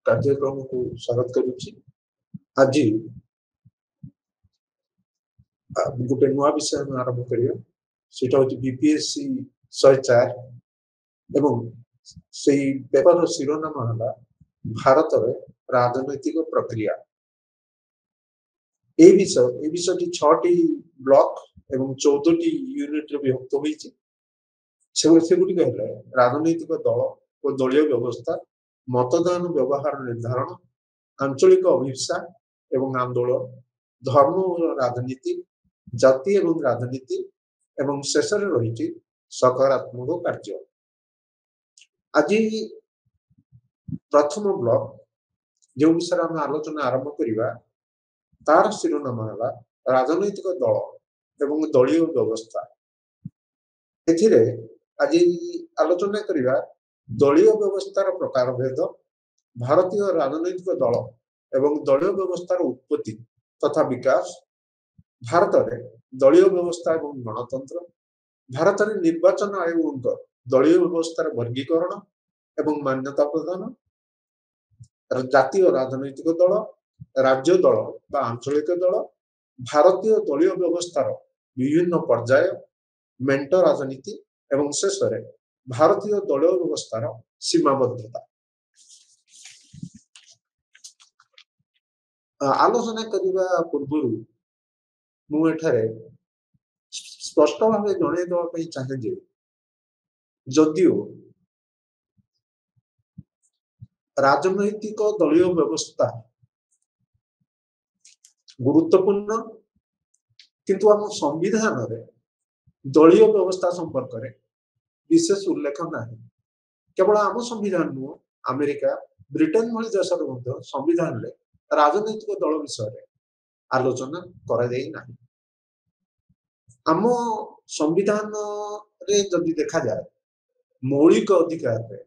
कार्यक्रम को स्वागत करुच्ची। आज गोटे नुआ विषय में आरंभ करिया सेटा होची बीपीएससी 104 एवं सेही पेपर शिरोनाम हला भारत रे राजनैतिक प्रक्रिया। ए विषय 6टी ब्लॉक एवं 14टी यूनिट रे विभक्त होईची। से गुडी कहले राजनैतिक दल और दलीय व्यवस्था, मतदान व्यवहार निर्धारण, आंचलिक अभिप्सा एवं आंदोलन, धर्म और राजनीति, जाति एवं राजनीति एवं शेष रही सकारात्मक कार्य। आज प्रथम ब्लॉक जो विषय आम आलोचना आरंभ करिबा तार शिरोनाम है राजनैतिक दल एवं दलीय व्यवस्था। एथिरे आज आलोचना करिबा दलीय व्यवस्थार प्रकार भेद, भारतीय राजनैतिक दल एवं दलीय व्यवस्थार उत्पत्ति तथा विकास, भारत में दलीय व्यवस्था एवं गणतंत्र, भारत में निर्वाचन आयोग दलीय व्यवस्थार वर्गीकरण एवं मान्यता प्रदान, जातीय राजनैतिक दल, राज्य दल बा आंचलिक दल, भारतीय दलीय व्यवस्थार विभिन्न पर्याय, मेंट राजनीति एवं शेष भारतीय दलीय व्यवस्थार सीमाबद्धता। आलोचना करने पूर्व मुझे स्पष्ट भाव जनईदेवाई चाहे जदियो राजनैतिक दलीय व्यवस्था गुरुत्वपूर्ण किंतु आम संविधान रे दलीय व्यवस्था संपर्क में विशेष उल्लेख ना। केवल आम संविधान नुह, अमेरिका ब्रिटेन भली देश संविधान रे राजनैतिक दल विषय आलोचना करा जाई नाही। आम संविधान रे जदि देखा जाए मौलिक अधिकार रे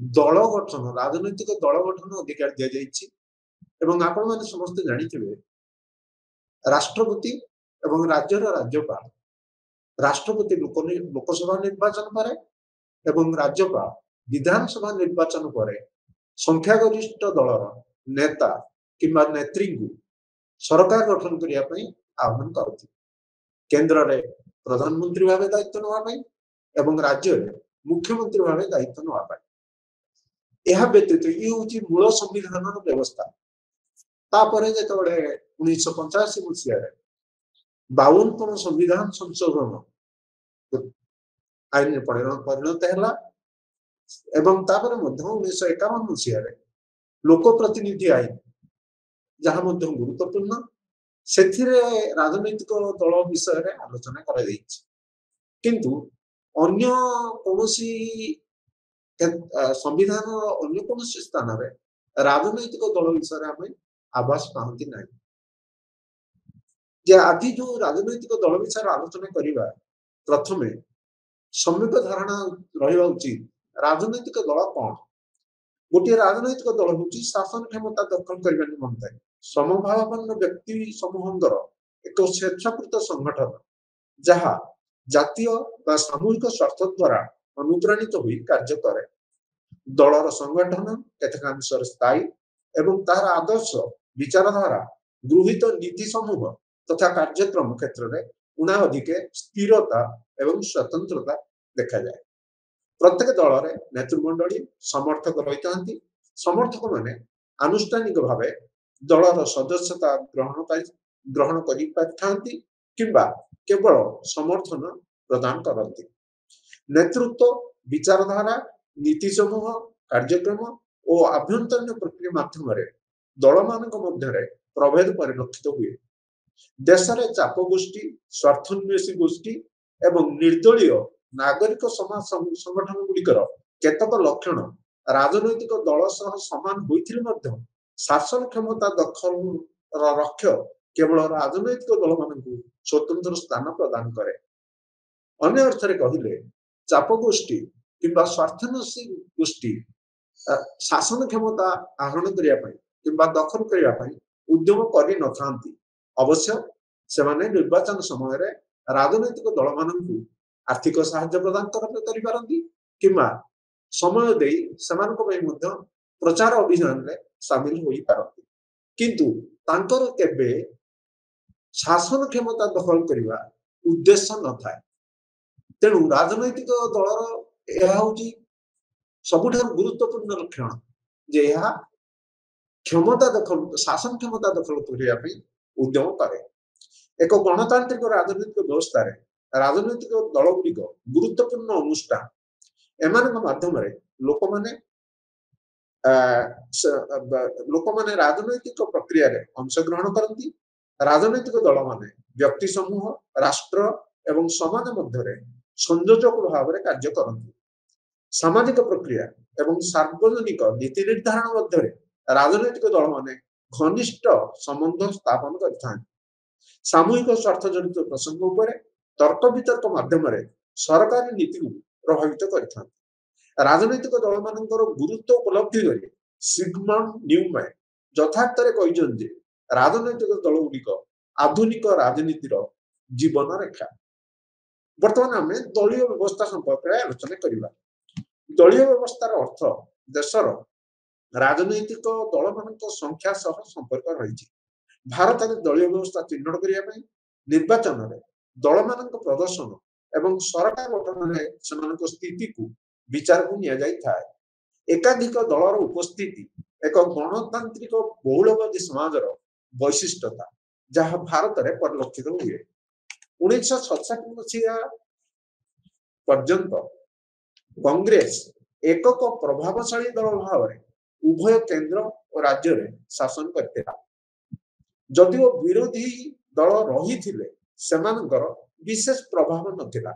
दल गठन, राजनैतिक दल गठन अधिकार दिया जाइछि एवं आपण माने समस्त जानिथिबे राष्ट्रपति एवं राज्यर राज्यपाल, राष्ट्रपति लोकसभा निर्वाचन पर एवं राज्यपाल विधानसभा निर्वाचन पर संख्यागरिष्ठ दलर नेता किंबा नेत्री को सरकार गठन करिया पई आह्वान करथि। केंद्र रे प्रधानमंत्री भावे दायित्व नवा पई एवं राज्य रे मुख्यमंत्री भावे दायित्व नवा पई। यह व्यतीत ये होची मूल संविधान व्यवस्था। तापरे जेतबे 1985 मसिया रे 52तम संविधान संशोधन आईन परिणत है एवं तापर 1951 मसीह लोक प्रतिनिधि आईन जहाँ गुरुत्वपूर्ण से राजनैतिक दल विषय आलोचना कर किंतु अन्य कोनोसी संविधान अन्य कोनोसी स्थान रे राजनैतिक दल विषय आम आभास पाती ना। आज जो राजनैतिक दल विषय आलोचना करवा प्रथमे सम्यक धारणा रहा उचित राजनैतिक दल कौन। गोटे राजनैतिक दल हूँ शासन क्षमता दखल करने निमंते समभावापन्न व्यक्ति समूहर एक स्वेच्छाकृत संगठन जहाँ जातीय व सामूहिक स्वार्थ द्वारा अनुप्राणित हुई कार्य करे। दलर संगठन केतकांशर स्थायी एवं तार आदर्श विचारधारा गृहीत नीति समूह तथा कार्यक्रम क्षेत्र में उना अधिके स्थिरता एवं स्वतंत्रता देखा जाए। प्रत्येक दल रे नेतृमंडली समर्थक रही समर्थक माने आनुष्ठानिक भावे दलर सदस्यता ग्रहण करि किंबा केवल समर्थन प्रदान करती। नेतृत्व विचारधारा नीति समूह कार्यक्रम और आभ्यंतरीण प्रक्रिया माध्यम दल मानक मध्य प्रभेद परिलक्षित हुए। देश में चाप गोष्ठी स्वार्थन्वेषी गोष्ठी एवं निर्दलीय नागरिक समाज संगठन गुड़िकर केतक लक्षण राजनैतिक दल सह समान होइथिले मध्य शासन क्षमता दखल रक्ष केवल राजनैतिक दल मानकु स्वतंत्र स्थान प्रदान करे। अन्य अर्थरे कहिले चाप गोष्ठी किंबा स्वार्थन्वेषी गोष्ठी शासन क्षमता आहरण करिया पई किंबा दखल करिया पई उद्यम करि नथांती। अवश्य सेमाने निर्वाचन समय रे राजनैतिक दल मानकु आर्थिक साहाय्य प्रदान करिपारନ୍ତି किंवा समय देई सेमानक पई मध्य प्रचार अभियान रे शामिल होई पारନ୍ତି किंतु तांकर केबे शासन क्षमता दखल करवा उद्देश्य न थाए तेणु राजनैतिक दलर यह हूँ सबुठार गुरुत्वपूर्ण लक्षण जे यह क्षमता दखल शासन क्षमता दखल करने उद्यम करे एक गणतांत्रिक राजनीतिक व्यवस्था रे राजनैतिक दल गुड़िक गुरुत्वपूर्ण अनुष्ठान एमान माध्यम लोक माने लोक माने राजनैतिक प्रक्रिया रे अंशग्रहण करती राजनैतिक दल माने व्यक्ति समूह राष्ट्र एवं समाज मध्य संयोजक भाव में कार्य करती सामाजिक प्रक्रिया एवं सार्वजनिक नीति निर्धारण मध्य राजनैतिक दल माने घनिष्ठ संबंध स्थापन कर सामूहिक स्वार्थ जनित प्रसंग उपर तर्क वितर्क माध्यम सरकारी नीति को प्रभावित कर राजनैतिक दल मान गुरुत्व उपलब्धि कर सिगमंड न्यूमैन यथार्थ कहते राजनैतिक दल गुड़िक आधुनिक राजनीतिर जीवन रेखा बर्तमान आम दलीय व्यवस्था संपर्क में आलोचना करवा दलीय व्यवस्थार अर्थ देशर राजनैतिक दल मान संख्या सह संपर्क रही भारत में दलीय व्यवस्था चिन्हट करने निर्वाचन में दल मान प्रदर्शन एवं सरकार गठन में स्थिति को विचार को नि एकाधिक दलर उपस्थिति एक गणतांत्रिक बहुलवादी समाजर वैशिष्ट्यता जहाँ भारत में परिलक्षित हुए 1967 मसीहा पर्यंत कांग्रेस एकक प्रभावशाली दल भाव उभय केंद्र और राज्य में शासन करता जदिओ विरोधी दल रही विशेष प्रभाव नथिला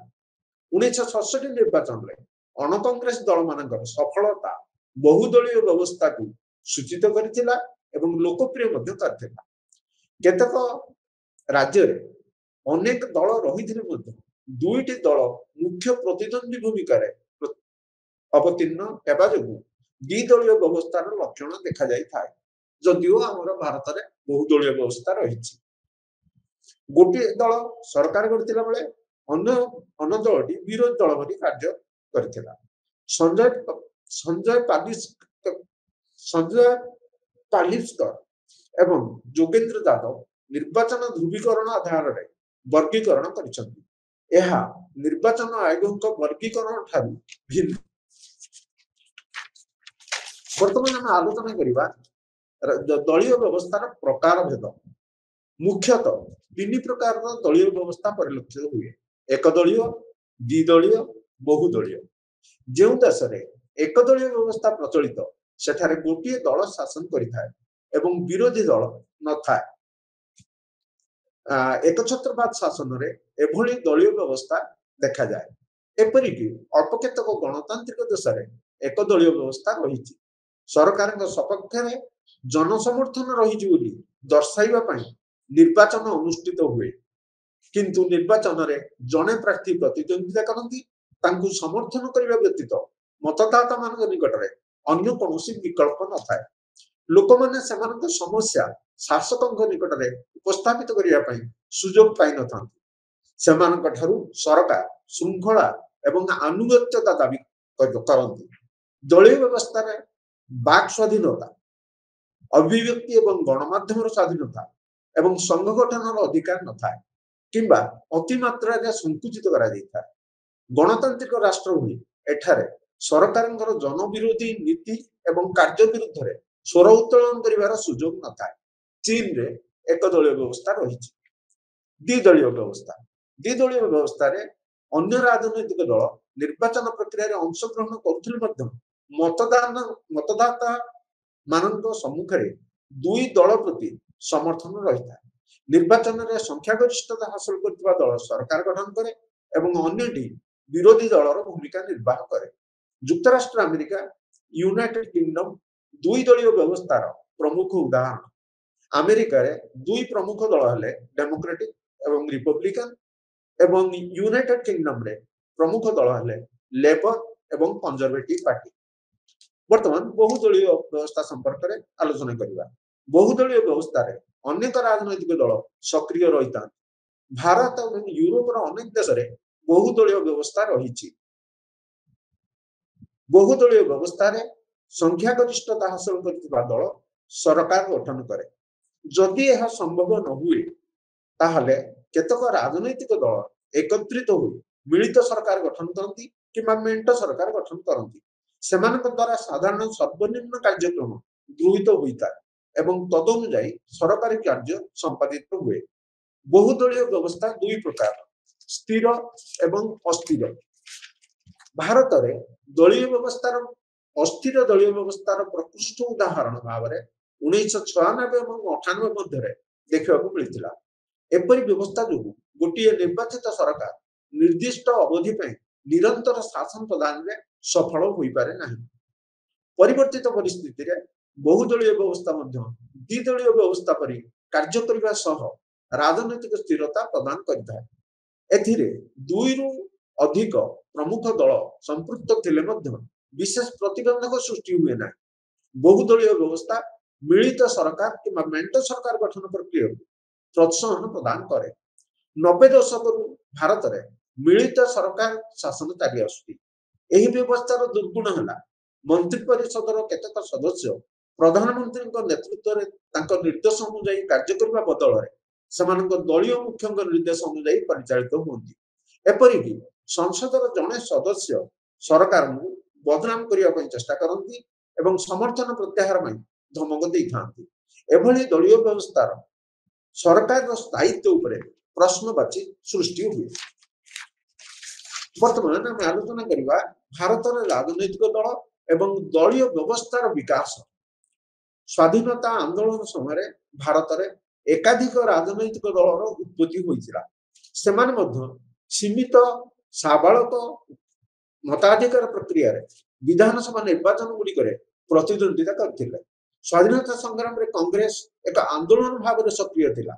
1967 निर्वाचन में अण कांग्रेस दल मान सफलता बहुदलीय व्यवस्था को सूचित करथिला एवं लोकप्रिय मध्य करथिला केतक राज्य रे अनेक दल रही दुईटी दल मुख्य प्रतिद्वंदी भूमिका अवतीर्ण हेबा जोगु द्विदलीय व्यवस्थार लक्षण देखा जाई थाए जदिओ आमर भारत में बहुदलीय व्यवस्था रही गोटे दल सरकार करथिला बेले अन्य दलटी विरोधी दल भली कार्य करथिला संजय पालिस्कर एवं जोगेंद्र यादव निर्वाचन ध्रुवीकरण आधार में वर्गीकरण करिसंति एहा निर्वाचन आयोग वर्गीकरण ठारू भिन्न वर्तमान आम आलोचना करवा दलीय व्यवस्थार प्रकार भेद मुख्यतः तीन प्रकार दलीय व्यवस्था परिलक्षित हुए एकदलीय द्विदलीय बहुदलीय जो देश में एकदलीय व्यवस्था प्रचलित सेठारे गोटे दल शासन करिथाए एवं विरोधी दल न थाए एकछत्रवाद शासन रे एभली दलीय व्यवस्था देखा जाए एपरिक अल्प केतक गणतांत्रिक देश में एकदलीय व्यवस्था रही सरकार सपक्ष में जनसमर्थन रही दर्शाइबा निर्वाचन अनुष्ठित हुए किंतु निर्वाचन में जड़े प्रार्थी प्रतिद्वंदिता करती समर्थन करने व्यतीत मतदाता मान निकट में अन्य कौन विकल्प न था लोक मैंने समस्या शासक निकट में उपस्थापित करने सुजोग पाई न था सरकार श्रृंखला एवं आनुगत्यता दाबी करती दलीय व्यवस्था में बाक स्वाधीनता अभिव्यक्ति एवं गणमाध्यम स्वाधीनता एवं संघ गठन अधिकार न था किंबा अतिमात्रा संकुचित कर गणतांत्रिक राष्ट्र हुई एठारे सरकार जनविरोधी नीति एवं कार्य विरुद्ध रे स्वर उत्तोलन करिवार सुजोग न था चीन रे एकदलीय व्यवस्था रही द्विदलीय व्यवस्था रे अन्य राजनैतिक दल निर्वाचन प्रक्रिया रे अंशग्रहण करुथिले मतदाता मानक सम्मुख में दुई दल प्रति समर्थन रही था निर्वाचन में संख्यागरिष्ठता हासिल करथिबा दल सरकार गठन करे एवं अन्यटी विरोधी दलर भूमिका निर्वाह करे युक्तराष्ट्र अमेरिका यूनाइटेड किंगडम दुई दलीय व्यवस्थार प्रमुख उदाहरण अमेरिका रे दुई प्रमुख दल हेले डेमोक्रेटिक एवं रिपब्लिकन एवं यूनाइटेड किंगडम रे प्रमुख दल हेले लेबर एवं कंजर्वेटिव पार्टी वर्तमान बहुदलीय व्यवस्था संपर्क में आलोचना करवा बहुदलीय व्यवस्था रे अनेक राजनैतिक दल सक्रिय रही था भारत और यूरोपर अनेक देश में बहुदलीय व्यवस्था रही। बहुदलीय व्यवस्था रे संख्यागरिष्ठता हासिल करथिबा दल सरकार गठन करे। जदि यह संभव न हुए ताहले केतक राजनैतिक दल एकत्रित हो मिलित सरकार गठन करती किंबा मेंट सरकार गठन करती। सेमानक द्वारा साधारण सर्वनिम्न कार्यक्रम गृहीत होता एवं तदनुଯାयी सरकारी कार्य संपादित हुए। बहुदलीय व्यवस्था दुई प्रकार, स्थिर एवं अस्थिर। भारत में दलीय व्यवस्थार अस्थिर दलीय व्यवस्थार प्रकृष्ट उदाहरण भाव में 1996 और 98 मध्य देखा मिलता। एपरी व्यवस्था जो गोटे निर्वाचित सरकार निर्दिष्ट अवधि निरंतर शासन प्रदान में सफल हो पारे नहीं। परिवर्तित परिस्थिति रे बहुदलीय व्यवस्था द्विदलीय व्यवस्था पर कार्य करने सह राजनैतिक स्थिरता प्रदान करता है। एथिरे दुई अधिक प्रमुख दल संपृक्त थिले मध्य विशेष प्रतिबंधक सृष्टि हुए ना। बहुदलीय व्यवस्था मिलित सरकार कि मेंट सरकार गठन प्रक्रिया प्रोत्साहन प्रदान करे। 90 दशक भारत में मिलित सरकार शासन चली आसुची। एही व्यवस्थार दुर्गुण है मंत्रिपरिषदर केतक सदस्य प्रधानमंत्री नेतृत्व में निर्देश अनुଯାयी कार्य करने बदल में दलीय मुख्य निर्देश अनुଯାयी परिचालित होती। एपरिक संसदर जड़े सदस्य सरकार बदनाम करने चेष्टा करती एवं समर्थन प्रत्याहार धमक दे था। एभली दलीय व्यवस्थार सरकार स्थायित्व उपरे प्रश्नवाची सृष्टि हुए। वर्तमान आम आलोचना करवा भारत राजनैतिक दल एवं दलीय व्यवस्थार विकास। स्वाधीनता आंदोलन समय भारत में एकाधिक राजनैतिक दलर उत्पत्ति होइतिला। सेमाने मध्य सीमित साबालक मताधिकार प्रक्रिया रे विधानसभा निर्वाचन गुड़िक प्रतिद्वंदिता करथिले। स्वाधीनता संग्राम रे कांग्रेस एक आंदोलन भाव में सक्रिय थिला।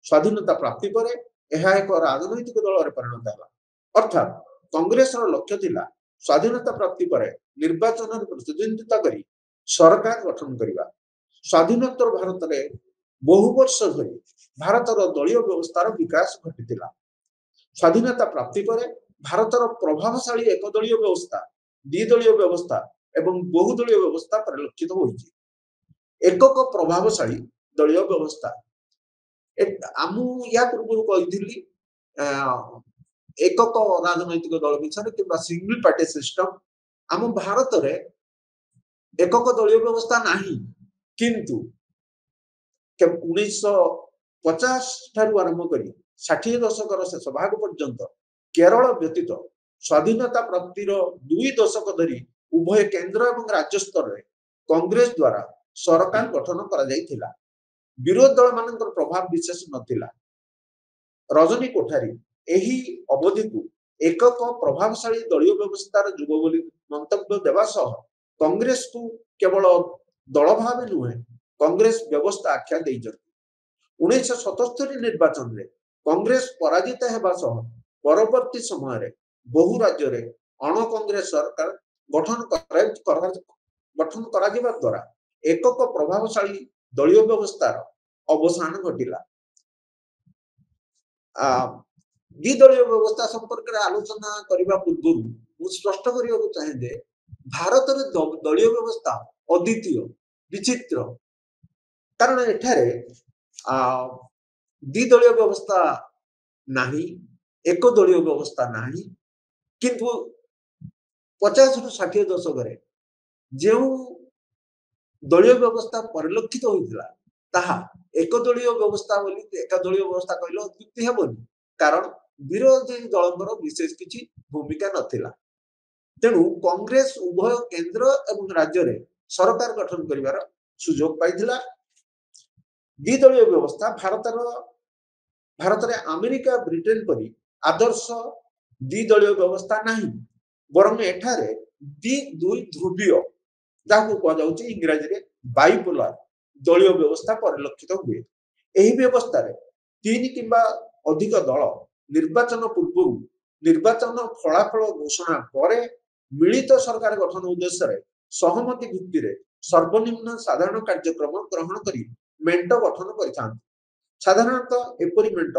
स्वाधीनता प्राप्ति पर यह एक राजनैतिक दल रे परिणत होला। अर्थात कांग्रेस लक्ष्य थिला स्वाधीनता प्राप्ति पर निर्वाचन प्रतिद्वंदिता करी सरकार गठन करवा। स्वाधीनोत्तर भारत में बहु वर्ष धरी भारतर दलीय व्यवस्थार विकास घटी। स्वाधीनता प्राप्ति पर भारतर प्रभावशाली एकदलीय व्यवस्था, द्विदलीय व्यवस्था एवं बहुदलीय व्यवस्था परिलक्षित होइछि। एकक प्रभावशाली दलीय व्यवस्था आम या पूर्व कही एकक राजनैतिक दल विषय कि सिंगल पार्टी सिस्टम आम भारत में एकक दलीय व्यवस्था नहीं। किंतु 1950 ठारू आरंभ कर 60 दशक शेष भाग पर्यंत केरल व्यतीत स्वाधीनता प्राप्तिर 2 दशक धरी उभय केंद्र और राज्य स्तर में कांग्रेस द्वारा सरकार गठन करा जायथिला। विरोध दल मान प्रभाव विशेष नथिला। रजनी कोठारी एही अवधि को एकक प्रभावशाली दलीय व्यवस्थार जुग बोली मंतव्य देवा सह कांग्रेस को केवल दल भाव नुहे कांग्रेस व्यवस्था आख्या दे। 1977 निर्वाचन में कांग्रेस पराजित होगा सह परवर्ती समय बहु राज्य में अण कांग्रेस सरकार गठन करा द्वारा एकक प्रभावशाली दलीय व्यवस्थार अवसान घटिला। द्विदलीय व्यवस्था संपर्क में आलोचना करने पूर्व मुझे स्पष्ट करने चाहे जे भारत में दलीय व्यवस्था अद्वितीय विचित्र। कारण एठारे द्विदलीय व्यवस्था नहीं, एक दलीय व्यवस्था नहीं। किंतु 50 रु 60 दशक जो दलीय व्यवस्था परिलक्षित होता ताहा एक दलीय व्यवस्था बोली एक दलीय व्यवस्था कहले अत्युक्ति हेबनी। कारण विरोधी दलर विशेष किसी भूमिका नथिला। तेणु कांग्रेस उभय केंद्र एवं राज्य रे सरकार गठन करिवार सुजोग पाइथिला। द्विदलीय व्यवस्था भारत रे अमेरिका ब्रिटेन परी आदर्श द्विदलीय व्यवस्था नहीं, बरं एठारे दुई ध्रुवीय जहां कह इंग्राजी रे बाइपोलर दलीय व्यवस्था परिलक्षित हुए। एही व्यवस्था रे 3 किंबा अधिक दल निर्वाचन पूर्व निर्वाचन फलाफल घोषणा पर मिलित सरकार गठन उद्देश्य रे सहमति भित्ति रे सर्वनिम्न साधारण कार्यक्रम ग्रहण करी मेंट गठन करिथांती। साधारणतः एपरि मेंट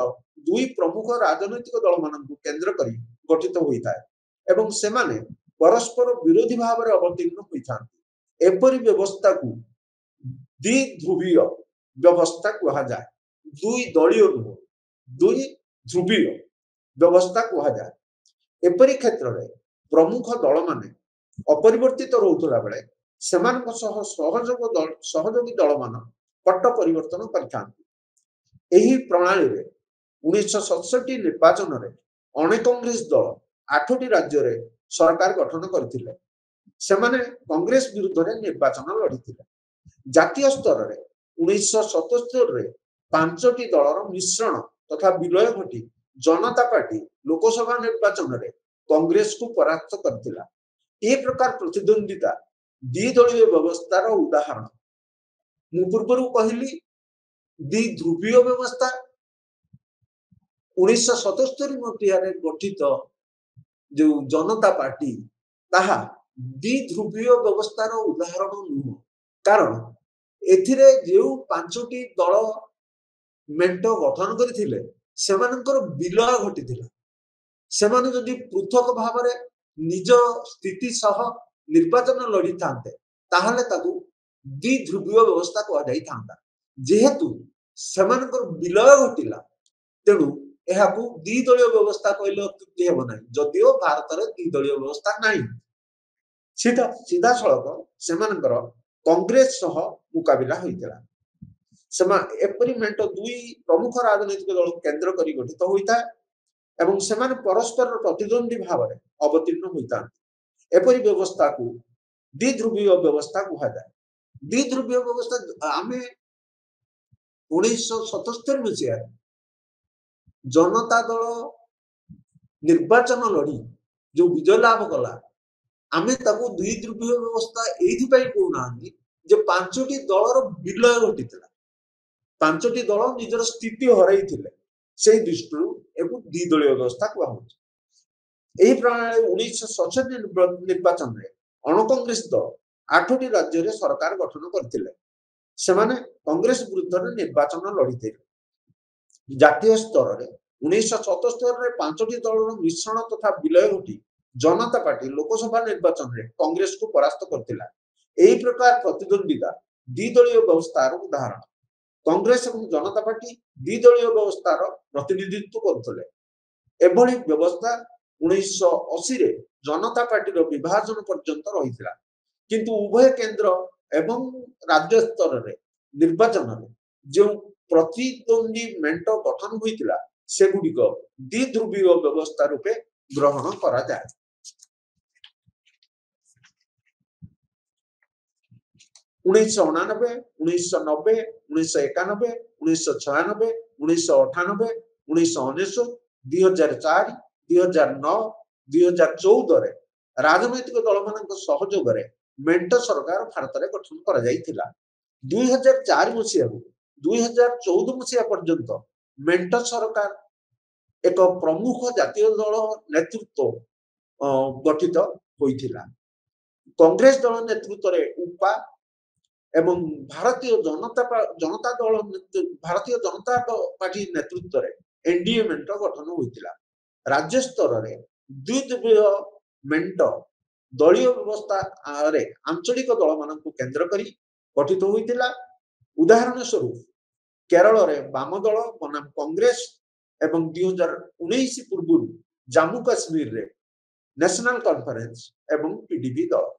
दुई प्रमुख राजनैतिक दल मानक केंद्र करी गठित होता है एवं सेमाने परस्पर विरोधी भाव में अवतीर्ण होता एपरि व्यवस्था को द्विध्रुवीय व्यवस्था कहा जाए दुई दलीय नुह दुई ध्रुवीय व्यवस्था कहा जाए एपरि क्षेत्र में प्रमुख दल माने अपरिवर्तित रोथुला बेले सेमानक सहयोगी दल मान पट्ट परिवर्तन करथांती एही प्रणाली रे 1967 निर्वाचन रे अणे कांग्रेस दल 8टी राज्य रे सरकार गठन करथिले सेमाने कांग्रेस विरुद्ध रे निर्वाचन लड़ीथिले जातीय स्तर रे 1977 रे 5टी दलर मिश्रण तथा विलय घटी जनता पार्टी लोकसभा निर्वाचन रे कांग्रेस को परास्त करथिला ए प्रकार प्रतिद्वंदिता द्विदलीय व्यवस्थार उदाहरण मु पूर्वरु कहली द्विध्रुवीय व्यवस्था 1977 मसीह गठित जो जनता पार्टी ताहा द्विध्रुवीय व्यवस्थार उदाहरण नुह कारण एथिरे जो 5टी दल मेंट गठन करथिले सेमानकर विलय घटिथिला सेमाने जदि पृथक भाव में निज स्थिति सह निर्वाचन लड़ी थांते ताहले ताकू द्विध्रुवीय व्यवस्था कह जाई थांता जेहेतु सेमानकर विलय घटिला तेणु एहाकू द्विदलीय व्यवस्था कहले अत्युक्ति हेब नाही जदियो भारत रे द्विदलीय व्यवस्था नाही सीधा सीधा सड़क सेमानकर कांग्रेस सह मुकाबिला होइतला सेमा एपरि मेंट दुई प्रमुख राजनीतिक दल केंद्र करी गठित होइता एवं सेमाने परस्पर प्रतिद्वंदी भाव में अवतीर्ण होता एपरि व्यवस्था को द्विध्रुवीय व्यवस्था कहा जाए द्विध्रुवीय व्यवस्था आमे 1977 मसीह जनता दल निर्वाचन लड़ी जो विजय लाभ कला आमे ताकू द्विध्रुवीय व्यवस्था एथि पई कहूना जे 5टी दलर विलय घटितला 5टी दल निजर स्थिति हरैथिले से दृष्टि एवं द्विदलीय व्यवस्था कहुच्छे प्रणाली 1967 निर्वाचन में अण कांग्रेस दल 8टी राज्य रे सरकार गठन करथिले सेमाने कांग्रेस विरुद्ध निर्वाचन लड़ीते जातीय स्तर रे 1977 रे 5टी दलर मिश्रण तथा विलय घटी जनता पार्टी लोकसभा निर्वाचन रे कांग्रेस को परास्त करथिला एही प्रकार प्रतिद्वंदिता द्विदलीय व्यवस्थार उदाहरण कांग्रेस और जनता पार्टी द्विदलीय व्यवस्थार प्रतिनिधित्व करथिले एभली व्यवस्था 1980 रे जनता पार्टी विभाजन पर्यंत रही किंतु उभय केंद्र एवं राज्य स्तर रे निर्वाचन रे जो प्रतिद्वंदी मेंट गठन होइतिला सेगुडिक द्विध्रुवीय व्यवस्था रूपे ग्रहण करा जाए 1989 1990 1991 1996 1998 1999 2004 2009 2014 रे राजनैतिक दल मान सहयोग रे मेंट सरकार भारत में गठन करा जाइथिला 2004 मसीहा 2014 मसीहा पर्यंत मेंट सरकार एक प्रमुख जातीय दल नेतृत्व गठित होइथिला कांग्रेस दल नेतृत्व रे उपा एवं भारतीय जनता दल भारतीय जनता पार्टी नेतृत्व रे एनडीए मेंट गठन होइथिला राज्य स्तर रे द्विदलीय मेंट दलीय व्यवस्था रे आंचलिक दल मान केंद्र करी गठित होइथिला उदाहरण स्वरूप केरल रे वाम दल बनाम कांग्रेस एवं 2019 पूर्व जम्मू काश्मीर रे नेशनल कॉन्फ्रेंस एवं पीडीपी दल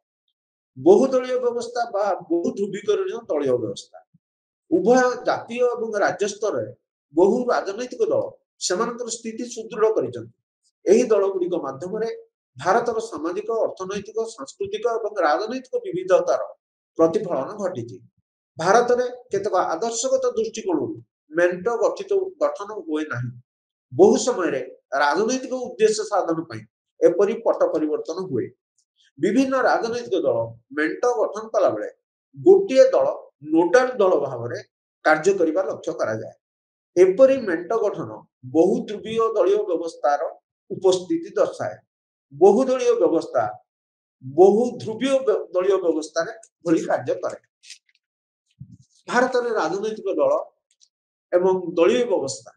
बहुदलीय व्यवस्था बा बहुध्रुवीकरण दलीय व्यवस्था उभय जातीय और राज्य स्तर में बहु राजनैतिक दल सेमानकर स्थिति सुदृढ़ करिसंति दल गुड़िक माध्यम भारत सामाजिक अर्थनैतिक सांस्कृतिक और राजनैतिक विविधतार प्रतिफलन घटी भारत में केतक आदर्शगत दृष्टिकोण मेंट गठन हुए नहीं बहु समय राजनैतिक उद्देश्य साधन एपरी पट परिवर्तन हुए विभिन्न राजनैतिक दल मेंट गठन कला बेले गोटे दल नोडाल दल भाव में कार्य करने लक्ष्य करा जाए एपरी मेंट गठन बहुध्रुवीय दलीय व्यवस्थार उपस्थिति दर्शाए बहुदलीय व्यवस्था बहुध्रुवीय दलीय व्यवस्था भली कार्य करे भारत में राजनैतिक दल एवं दलीय व्यवस्था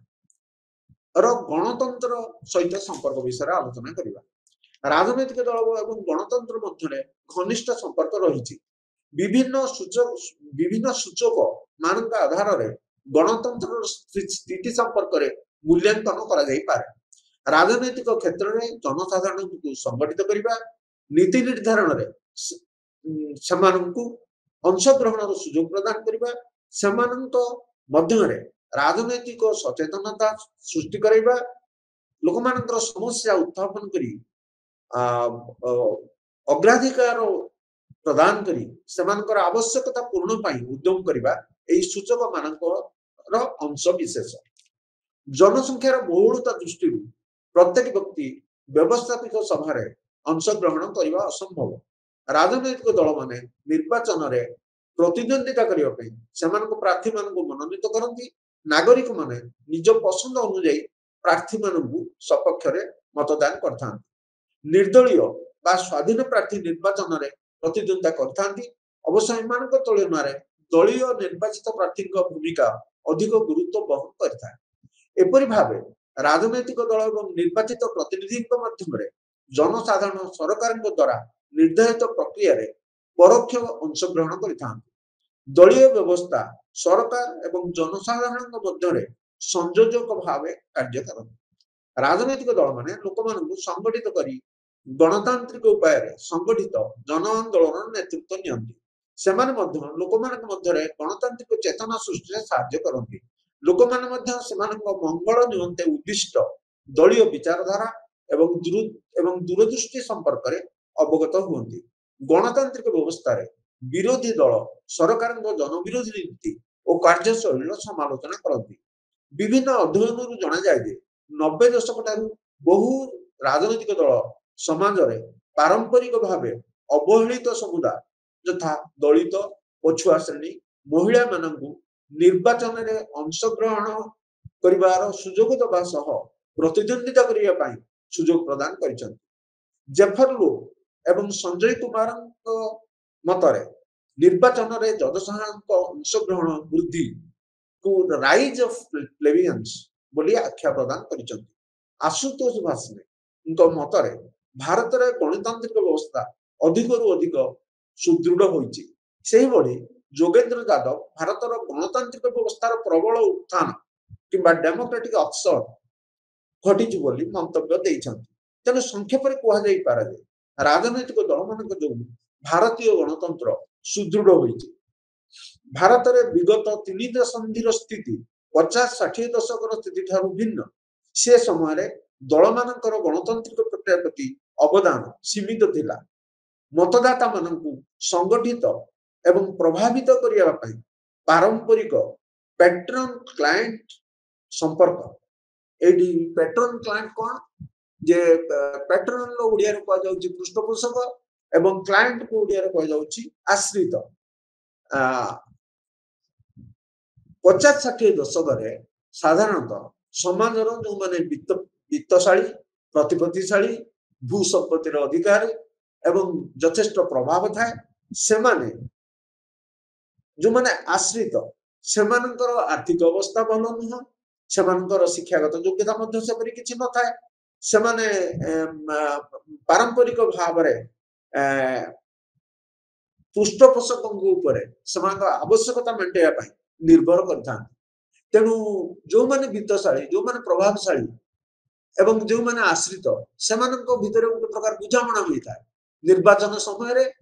गणतंत्र सहित संपर्क विषय आलोचना करवा। राजनैतिक दल एवं गणतंत्र मध्य घनिष्ठ संपर्क रही विभिन्न सूचक मान आधार में गणतंत्र स्थिति संपर्क में मूल्यांकन कर राजनैतिक क्षेत्र में जनसाधारण को संगठित करने नीति निर्धारण में अंशग्रहण सुजोग प्रदान करने राजनैतिक सचेतनता सृष्टि करवा लोक मान समस्या उत्थापन करी अग्राधिकार प्रदान करी सेमानकर आवश्यकता पूर्ण पाई उद्यम करवा एई सूचक मानकर अंश विशेष। जनसंख्यार बहुलता दृष्टि प्रत्येक व्यक्ति व्यवस्थापिक सभा अंशग्रहण करने असंभव। राजनैतिक दल माने निर्वाचन रे प्रतिद्वंदिता करने प्रार्थी मान मनोनीत करती। नागरिक माने निज पसंद अनुଯାयी प्रार्थी मानू सपक्ष मतदान करता। निर्दलीय बा स्वाधीन प्रार्थी निर्वाचन में प्रतिद्वंदिता करता। अवश्य एम तुलन में दलीय निर्वाचित प्रार्थी भूमिका अधिक गुरुत्व वहन करता। एपरि भाव राजनैतिक दल और निर्वाचित प्रतिनिधि मध्यम जनसाधारण सरकार द्वारा निर्धारित प्रक्रिया परोक्ष अंशग्रहण करता। दलीय व्यवस्था सरकार एवं जनसाधारण मध्य संयोजक भाव कार्य करते। राजनैतिक दल माने लोक मान संगठित कर गणतांत्रिक उपाय संगठित जन आंदोलन नेतृत्व नियंती। सेमाने मध्य लोक मान मध्य गणतांत्रिक चेतना सृष्टि में साहाय्य करती। लोक मान मंगल निमंते उद्दिष्ट दलीय विचारधारा एवं दूरदृष्टि संपर्क में अवगत हुए। गणतांत्रिक व्यवस्था विरोधी दल सरकार जनविरोधी नीति और कार्यशैली समालोचना करती। विभिन्न अध्ययन जना जाए 90 दशक बहु राजनैतिक दल समाज रे पारंपरिक भाव अवहेलित समुदाय यथा दलित पछुआ श्रेणी महिला मानू निर्वाचन में अंशग्रहण कर सुजोग दबा सह प्रतिद्वंदिता करने सुजोग प्रदान कर। जेफर लो एवं संजय कुमार मतरे निर्वाचन में जनसाधारण अंशग्रहण वृद्धि को राइज ऑफ प्लेबियंस बोली आख्या प्रदान कर। आशुतोष भाषणे मतरे भारत में गणतांत्रिक व्यवस्था अधिक अधिक सुदृढ़ होती। जोगेंद्र यादव भारत गणतांत्रिक व्यवस्थार प्रबल उत्थान किंबा डेमोक्रेटिक अपसर घटी मंतव्य देइछन्ति। तेणु संक्षेप कहुपर राजनैतिक दल मान जो भारतीय गणतंत्र सुदृढ़ होती। भारत में विगत 3 दशंधि स्थिति 50-60 दशक स्थिति ठारू भिन्न। से समय दल मानकर गणतांत्रिक प्रक्रिया प्रति अवदान सीमित थिला। मतदाता मानू संगठित एवं प्रभावित करने पारंपरिक पैट्रन क्लाएंट संपर्क। एडी पैट्रन क्लाएंट कौन जे पैट्रन ओडिया रे कह जाउची पृष्ठपोषक एवं क्लाएंट को ओडिया रे कह जाउची आश्रित। 50-60 दशक साधारणतः समाजर जो माने वित्तशाली प्रतिपत्तिशाली भू संपत्तिर अधिकार एवं यथेष्ट प्रभाव थाए से माने जो माने आश्रित सेमानकर आर्थिक अवस्था भल नुह। सेमानकर शिक्षागत योग्यता मध्य सेपरि किछि न थाए। से माने पारंपरिक भाव रे पृष्ठपोषक आवश्यकता मेटाइवा पाई निर्भर करता। तेणु जो माने वित्तशाली जो माने प्रभावशाली एवं जो माने आश्रित से भितर गोटे प्रकार बुझामणा होता है। निर्वाचन समय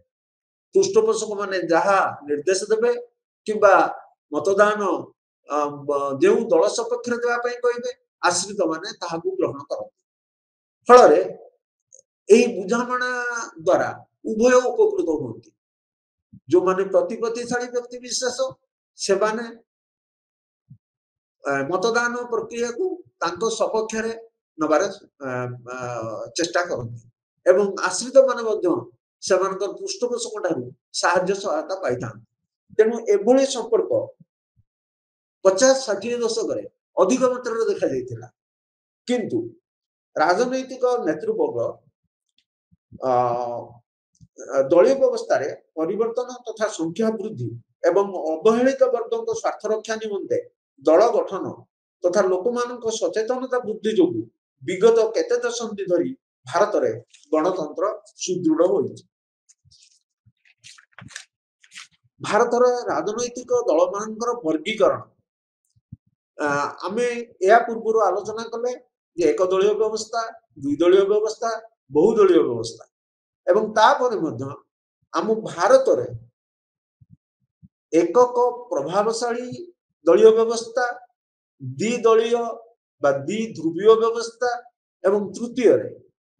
पृष्ठपोषक माने जहा निर्देश देवे किंबा मतदान जो दल सपक्ष देवाई कहे आश्रित माने ताहाकू ग्रहण करते। फल बुझामणा द्वारा उभय उपकृत होती। जो माने प्रतिपत्तिशाली व्यक्ति विशेष से माने मतदान प्रक्रिया को सपक्ष नबार चेष्टा करती एवं आश्रित माने पृष्ठपोषक ठारू साहाय्य सहायता पाई। तेणु एभली संपर्क 50-60 दशक अधिक मात्रा देखा जाइथिला। किंतु राजनैतिक नेतृवर्ग दलीय व्यवस्था परिवर्तन तथा संख्या वृद्धि एवं अवहेलित वर्ग स्वार्थ रक्षा निमंते दल गठन तथा लोक सचेतनता वृद्धि जो विगत केते दशंधि धरी भारत रे गणतंत्र सुदृढ़ होइछि। भारत राजनैतिक दल मानकर वर्गीकरण आमे या पूर्व आलोचना कले जे एक दलीय व्यवस्था, द्विदलीय व्यवस्था, बहुदलीय व्यवस्था एवं तापर मध्य आम भारत रे एकक प्रभावशाली दलीय व्यवस्था, द्विदलीय बा द्विध्रुवीय व्यवस्था एवं तृतीय रे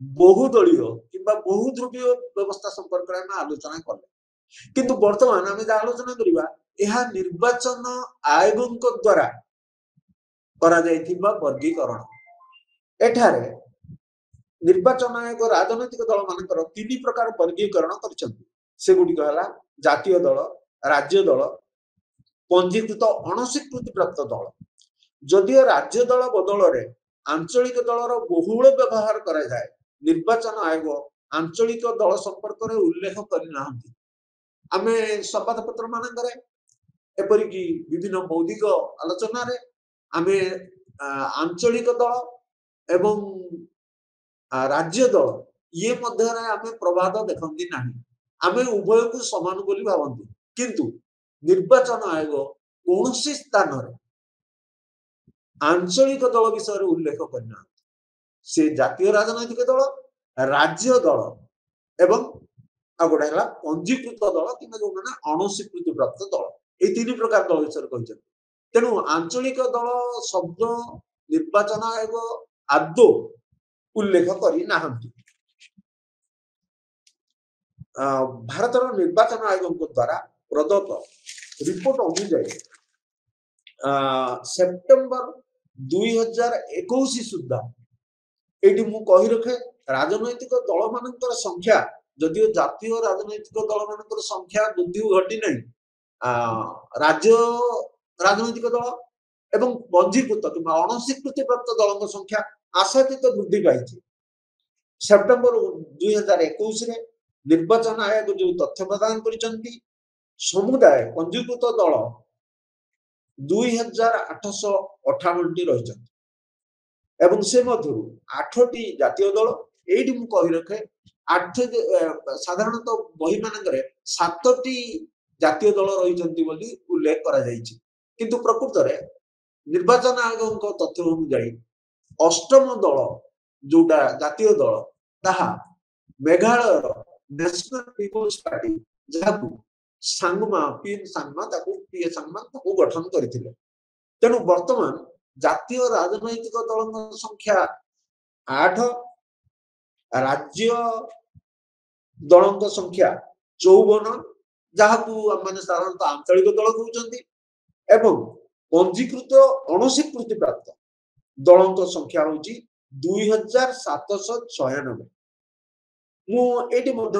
बहुदलीय किंबा बहुध्रुवीय व्यवस्था संपर्क में आलोचना कले। किंतु वर्तमान आम आलोचना करिबा यह निर्वाचन आयोग द्वारा करा जाइथिबा वर्गीकरण। एठारे निर्वाचन आयोग राजनैतिक दल मानकर तीन प्रकार वर्गीकरण करछन्ति। से गुडी कहला जातीय दल, राज्य दल, पंजीकृत अणस्वीकृति प्राप्त दल। जदियो राज्य दल बदल रे आंचलिक दलर बहुल व्यवहार करा जाए, निर्वाचन आयोग आंचलिक दल संपर्क रे उल्लेख करि नाहंती। आमे संवाद पत्र मानकरे एपरिकी विभिन्न बौद्धिक आलोचना रे आमे आंचलिक दल एवं राज्य दल ये मध्य आमे प्रवाद देखंती नाही। आमे उभय को समान बोली भावंती, किंतु निर्वाचन आयोग कौनसी स्थान रे आंचलिक दल विषय उल्लेख करना। से जातीय राजनैतिक दल, राज्य दल एवं आगोड़ा पंजीकृत दल कि अणस्वीकृति प्राप्त दल, ये तीन प्रकार दल विषय कहते। तेणु आंचलिक दल शब्द निर्वाचन आयोग आदौ उल्लेख करना। भारत निर्वाचन आयोग द्वारा प्रदत्त रिपोर्ट अनुसार सेप्टेम्बर 2021 सुधा ये मु कही रखे राजनैतिक दल मानकर संख्या जदियो जातीय राजनैतिक दल मानकर संख्या वृद्धि घटी नहीं, राज्य राजनैतिक दल एवं पंजीकृत कि अणस्वीकृति प्राप्त दल संख्या आशातीत वृद्धि पाई। सेप्टेम्बर 2021 रे निर्वाचन आयोग जो तथ्य प्रदान करिसंती समुदाय पंजीकृत दल 2858 टी रही एवं से मध्य 8टी जातीय दल। एठी मु कहि रखे 8 साधारणतः बही मानकरे 7टी जातीय दल रही बोली उल्लेख करा जाइछि, किंतु प्रकृत रे निर्वाचन आयोग तथ्य अनुसार 8म दल जोटा जातीय दल ताहा मेघालय नेशनल पीपल्स पार्टी जहाकू सांगमा पीएन सांगमा ताकू पीए सांगमा ताकू गठन करथिले। तेनु वर्तमान जातीय राजनैतिक दल संख्या 8, राज्य दल संख्या 54 जहाकू माने साधारणतः आंचलिक दल कहउचंती एवं पंजीकृत अणस्वीकृति प्राप्त दल संख्या होची 2796। मु एटी मध्य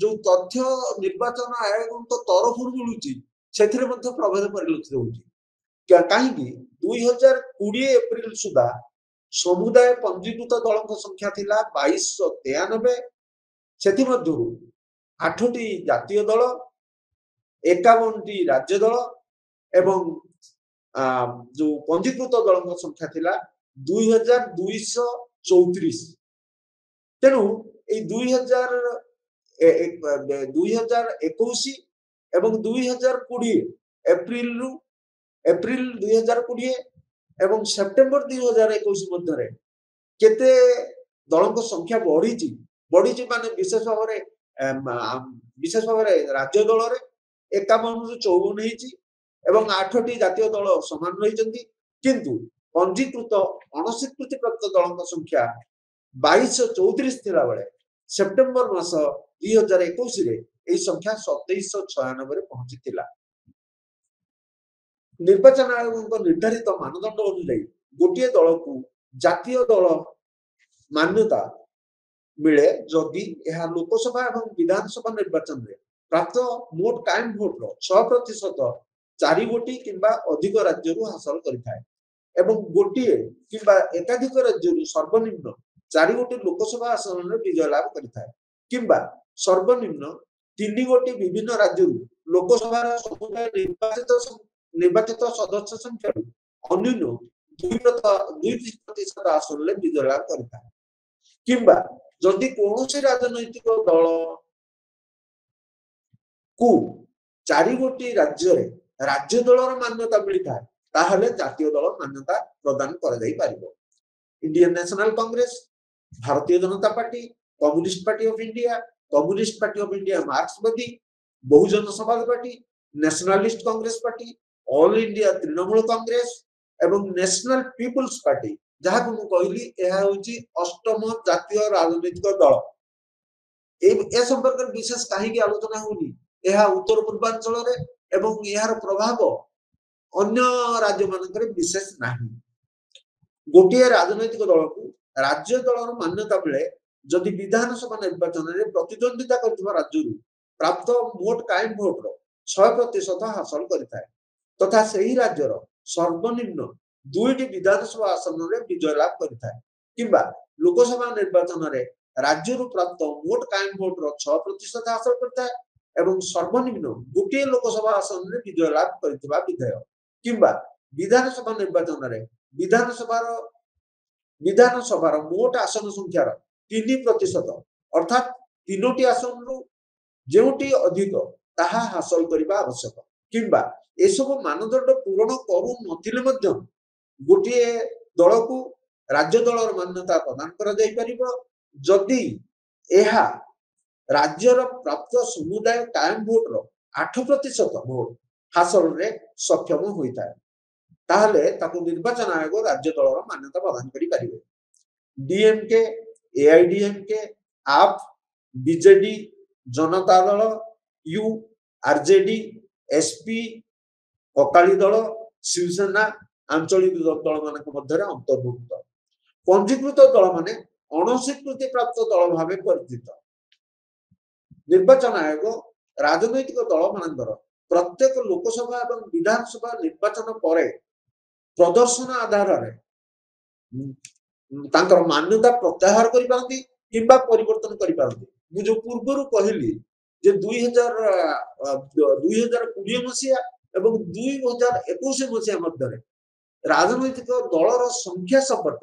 जो तथ्य निर्वाचन आयोग तरफ मिलुची सेथिरे मध्य प्रभेद परिलक्षित होची। कहीं 2020 एप्रिल सुधा समुदाय पंजीकृत दल संख्या थिला 2293। सेथि मध्यरु 8टी जातीय दल, 51टी राज्य दल एवं जो पंजीकृत दल संख्या थिला 2234। तेणु 2021 एवं 2020 एप्रिल 2020 एवं सेप्टेम्बर 2021 मध्य केते दल संख्या बढ़ी माने विशेष भाव राज्य दल 51 रु 54 होईची एवं 8टी जातीय दल समान रही, किंतु पंजीकृत अणस्वीकृति प्राप्त दल संख्या 2234 थिला बेले सेप्टेम्बर मास 2021 रे एई संख्या 2796 रे पहुंचीतिला। निर्वाचन आयोग निर्धारित मानदंड अनुसार गोटे दल को जातीय दल मान्यता मिले जदि यह लोकसभा एवं विधानसभा निर्वाचन रे प्राप्त मोट कायम भोट 6% 4 गोटी किंबा अधिक राज्य हासिल करिथाय एवं गोटे किंबा एकाधिक राज्य सर्वनिम्न 4 गोटी लोकसभा आसन में विजय लाभ करिथाय किंबा सर्वनिम्न 3 गोटी विभिन्न राज्य लोकसभा समुदाय निर्वाचित सदस्य संख्या ଅନ୍ୟୁନ 2% ଆସନରେ ବିଜୟ ଲାଭ କରିଥାଏ କିମ୍ବା ଯଦି କୌଣସି ରାଜନୈତିକ ଦଳ କୁ 4 ଗୋଟି ରାଜ୍ୟରେ ରାଜ୍ୟ ଦଳର ମାନ୍ୟତା ମିଳିଥାଏ ତାହେଲେ ଜାତୀୟ ଦଳ ମାନ୍ୟତା ପ୍ରଦାନ କରାଯାଇ ପାରିବ। Indian national Congress, Bharatiya Janata party, communist Party of India, communist Party of India मार्क्सवादी, Bahujan Samaj party, nationalist Congress party, all India Trinamool Congress एवं नेशनल पीपुल्स पार्टी जहाँ को मु कहली यह होची अष्टम जातीय राजनीतिक दल। ए संपर्क विशेष कहीं आलोचना होनी यह उत्तर पूर्वांचल रे एवं यार प्रभाव अन्य राज्य मानकर विशेष नहीं। गोटे राजनैतिक दल को राज्य दलर मान्यता मिले जदि विधानसभा निर्वाचन में प्रतिद्वंदिता करथिबा राज्य प्राप्त मोट कायम भोट 100% हासिल करिथाय तथा सही राज्यर सर्वनिम्न 2टी विधानसभा आसन में विजय लाभ करिथाय किंबा लोकसभा निर्वाचन में राज्य प्राप्त मोट कायम भोट 6% हासिल करता है एवं सर्वनिम्न गोटे लोकसभा आसन में विजय लाभ करथिबा विधायक किंबा विधानसभा निर्वाचन में विधानसभार मोट आसन संख्यार 3% अर्थात 3टी आसन जोटी अधिक ताहा हासिल करबा आवश्यक किंबा एसब मानदंड पूरण करू नथिले मध्य गोटे दल को राज्य दलर मान्यता प्रदान करा जाई परिबो जदि एहा राज्यर प्राप्त समुदाय कायम भोटर 8% भोट हासिल रे सक्षम होइता ताहले ताकू निर्वाचन आयोग राज्य दलर मान्यता प्रदान करि परिबे। डीएमके, एआईडीएमके, आप, BJD, Janata Dal, you, RJD, SP, Akali Dal, Shiv Sena आंचलिक दल मानक मध्य अंतर्भुक्त पंजीकृत दल माने अणस्वीकृति प्राप्त दल भाव परिचित। निर्वाचन आयोग राजनैतिक दल मानकर प्रत्येक लोकसभा एवं विधानसभा निर्वाचन पर प्रदर्शन आधार तांकर मान्यता प्रत्याहार करि पारती किंबा परिवर्तन करि पारती। मु जो पूर्वरु कहली जे 2020 मसिया एवं 2021 मसिया मध्य राजनैतिक दलर संख्या संपर्क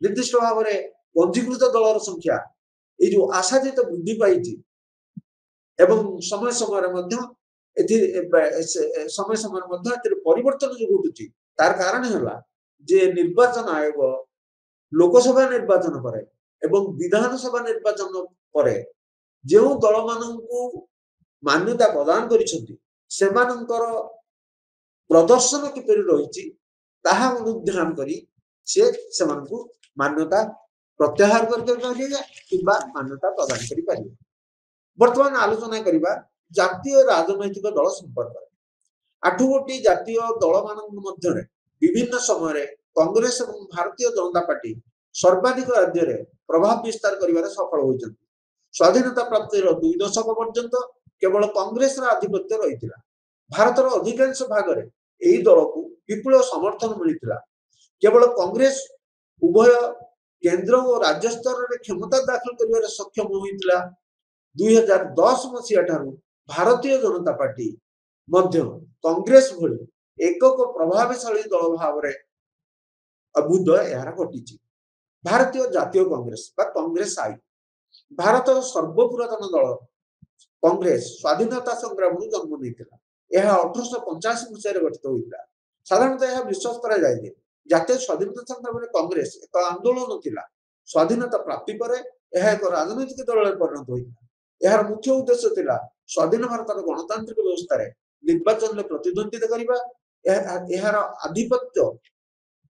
निर्दिष्ट भाव में पंजीकृत दलर संख्या ये जो आशातीत वृद्धि पाई एवं समय समय परिवर्तन जो घटुची तार कारण है जे निर्वाचन आयोग लोकसभा निर्वाचन पर एवं विधानसभा निर्वाचन पर जो दल मानू मान्यता प्रदान कर प्रदर्शन किपरि रही ताहा अनुध्यान करी से मान्यता प्रत्याहार कि मान्यता प्रदान करें। वर्तमान आलोचना करबा जातीय राजनैतिक दल संपर्क 8 गोटी जातीय दल मान मध्य विभिन्न समय कांग्रेस और भारतीय जनता पार्टी सर्वाधिक राज्य में प्रभाव विस्तार करिवारे सफल होइछन। स्वाधीनता प्राप्तिर 2 दशक पर्यंत केवल कांग्रेस आधिपत्य रही भारतर अधिकांश भाग में यही दल को विपुल समर्थन मिलता। केवल कांग्रेस उभय केंद्र और राज्य स्तर में क्षमता दाखिल करिवारे सक्षम होइतिला। 2010 मसीहा ठारू भारतीय जनता पार्टी मध्य कांग्रेस भली एकक प्रभावशाली दल भाव में अभुत यार घटी। भारतीय जातीय कांग्रेस बा कांग्रेस आई भारत सर्वपुरातन दल कांग्रेस स्वाधीनता संग्राम जन्म नहीं 1885 मसीह गठित होता। साधारणतः यह विश्वास करा जाए जे जातीय स्वाधीनता संग्राम में कांग्रेस एक आंदोलन थिला। स्वाधीनता प्राप्ति पर यह एक राजनीतिक दल में परिणत होता। यार मुख्य उद्देश्य थिला स्वाधीन भारतर गणतांत्रिक व्यवस्था रे निर्वाचन में प्रतिद्वंदिता करिबा। यार आधिपत्य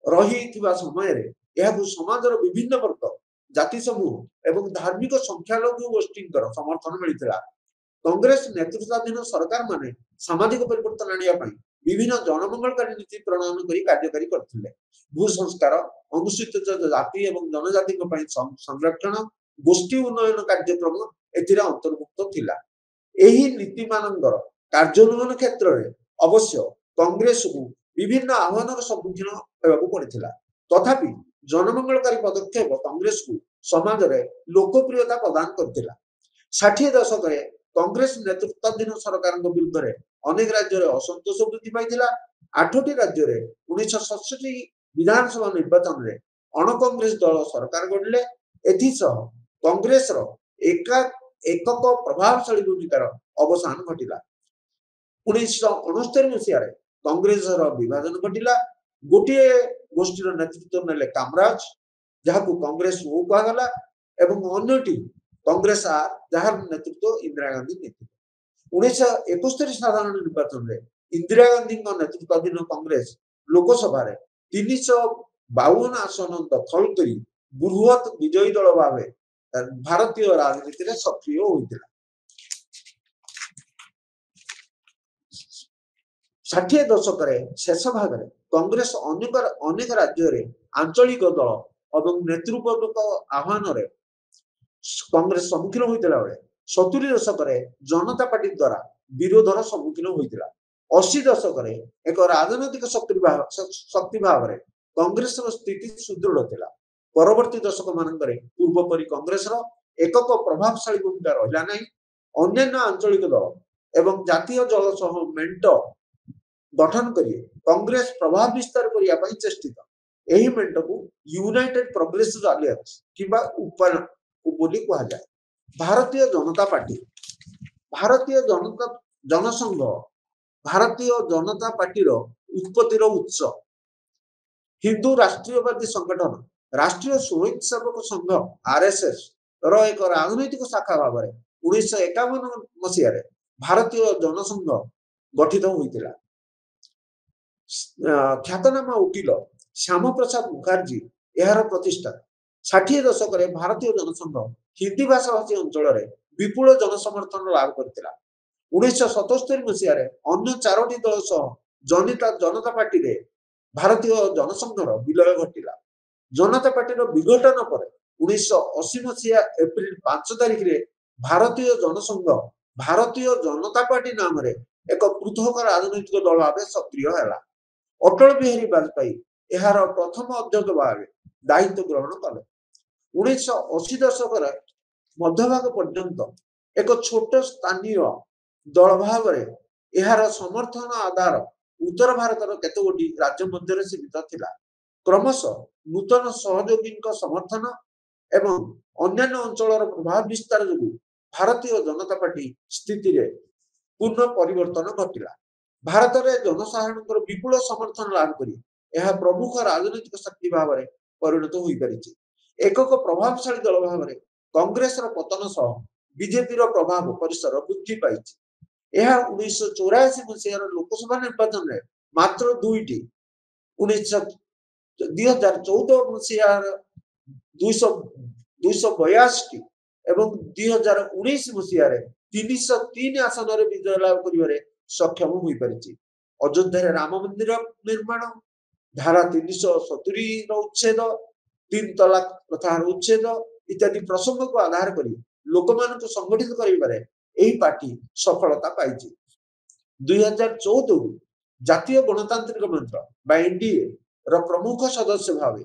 रही समय रे यह समाजर विभिन्न वर्ग जाति समूह एवं धार्मिक संख्यालघु गोष्ठी समर्थन मिलता। कांग्रेस नेतृत्वाधीन सरकार माने सामाजिक परिवर्तन आनिया पई विभिन्न जनमंगलकारी नीति प्रणयन करी कार्यकारी करथिले। भू संस्कार अनुसूचित जाति एवं जनजाति संरक्षण गोष्ठी उन्नयन कार्यक्रम एथिरा अंतर्भुक्त थिला। एही नीति मानंगर कार्यान्वयन क्षेत्र में अवश्य कांग्रेस को विभिन्न आह्वान सम्मुखीन होबाकू पड़िथिला। तथापि जनमंगलकारी पदक्षेप कांग्रेस को समाज में लोकप्रियता प्रदान करथिला। 60 दशक कांग्रेस नेतृत्वाधीन सरकार विरुद्ध में अनेक राज्य में असंतोष वृद्धि पाई 8टी राज्य में 1967 विधानसभा निर्वाचन में अणकांग्रेस दल सरकार गढ़ले एथिसह कांग्रेस एकक प्रभावशाली भूमिकार अवसान घटिला 1969 मसीह कांग्रेस विभाजन घटिला गोटे गोष्ठी नेतृत्व नेले कामराज जहाँ कांग्रेस ओ कहगला एवं अन्यटी कांग्रेस आर जहार नेतृत्व इंदिरा गांधी नेतृत्व 1971 साधारण निर्वाचन में इंदिरा गांधी नेतृत्वाधीन कांग्रेस लोकसभा 352 आसन दखल कर बृहत विजयी दल भाव भारतीय राजनीति में सक्रिय होता 60 दशक शेष भाग में कांग्रेस अनेक राज्य में आंचलिक दल और नेतृत्व आह्वान कांग्रेस सम्मुखीन होता बेले 70 दशक जनता पार्टी द्वारा विरोधर सम्मुखीन होता 80 दशक एक राजनैतिक शक्ति भाव में कांग्रेस स्थिति सुदृढ़ था परवर्ती दशक मान पूर्वपरी कांग्रेस एकक प्रभावशाली भूमिका रहा ना अन्य आंचलिक दल एवं जातीय दल सह मेंट गठन कर कांग्रेस प्रभाव विस्तार करने चेष्टित यही मेंट को यूनाइटेड प्रोग्रेसिव अलायंस किंबा उपन बोली कहा जाए भारतीय जनता पार्टी भारतीय जनता जनसंघ भारतीय जनता पार्टीर उत्पत्तिर उत्स हिंदू राष्ट्रीयवादी संगठन राष्ट्रीय स्वयंसेवक संघ आरएसएस रो एक राजनैतिक शाखा भाव 1951 मसीह भारतीय जनसंघ गठित होता ख्यातनामा वकील श्याम प्रसाद मुखर्जी यार प्रतिष्ठा 60 दशक भारतीय जनसंघ हिंदी भाषाभाषी अंचल विपुल जनसमर्थन लाभ करता 1977 मसीह अन्य 4टी दल सह जनता पार्टी रे भारतीय जनसंघर विलय घटिला जनता पार्टी विघटन पर 1980 मसीहा एप्रिल 5 तारिख रे भारतीय जनसंघ भारतीय जनता पार्टी नाम रे एक पृथक राजनैतिक दल भाव सक्रिय है अटल बिहारी वाजपेयी यार प्रथम अध्यक्ष भाव दायित्व ग्रहण कले 1980 दशक मध्यभाग पर्यंत एक छोट स्थानीय दल भाव यार समर्थन आधार उत्तर भारत केतोटी राज्य मध्य सीमित थिला क्रमश नूतन सहयोगी समर्थन एवं अन्य अंचल प्रभाव विस्तार जो भारतीय जनता पार्टी स्थिति रे पूर्ण परिवर्तन घटिला भारत में जनसाधारण विपुल समर्थन लाभ करी यह प्रमुख राजनैतिक शक्ति भाव में परिणत हो पारिछि एकक प्रभावशाली दल भाव में कांग्रेस पतन सह बीजेपी प्रभाव परिसर वृद्धि पाई 1984 मसीह लोकसभा निर्वाचन में मात्र 2टी 2014 मसीह 282 एवं 2019 मसीह 303 आसन विजय लाभ कर सक्षम हो पारिछि अयोध्या राम मंदिर निर्माण धारा 370 उच्छेद 3 तलाक प्रथार उच्छेद इत्यादि प्रसंग को आधार कर लोक मान संगठित कर पार्टी सफलता पाई 2014 जातीय गणतांत्रिक मंत्र एनडीए रो प्रमुख सदस्य भाव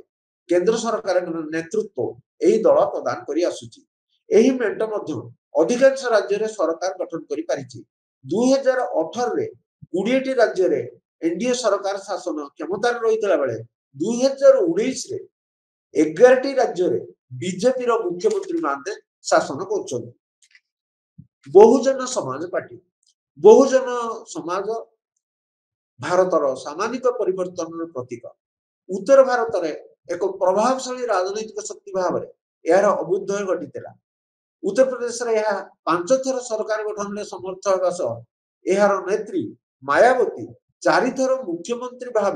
केंद्र सरकार नेतृत्व यही दल प्रदान कर आसुची एही मेंट मध्य अधिकांश राज्य में सरकार गठन कर पारिछि 2018 रे 20टी राज्य रे एनडीए सरकार शासन क्षमतार रही बेले 2019 रे 11टी राज्य रे बीजेपी रो मुख्यमंत्री मान शासन कर बहुजन समाज पार्टी बहुजन समाज भारतर सामाजिक परिवर्तन प्रतीक उत्तर भारत रे एक प्रभावशाली राजनैतिक शक्ति भाव में यार अभ्युदय घटी उत्तर प्रदेश रे यह 5 थर सरकार गठन में समर्थ होगा यार नेत्री मायावती 4 थर मुख्यमंत्री भाव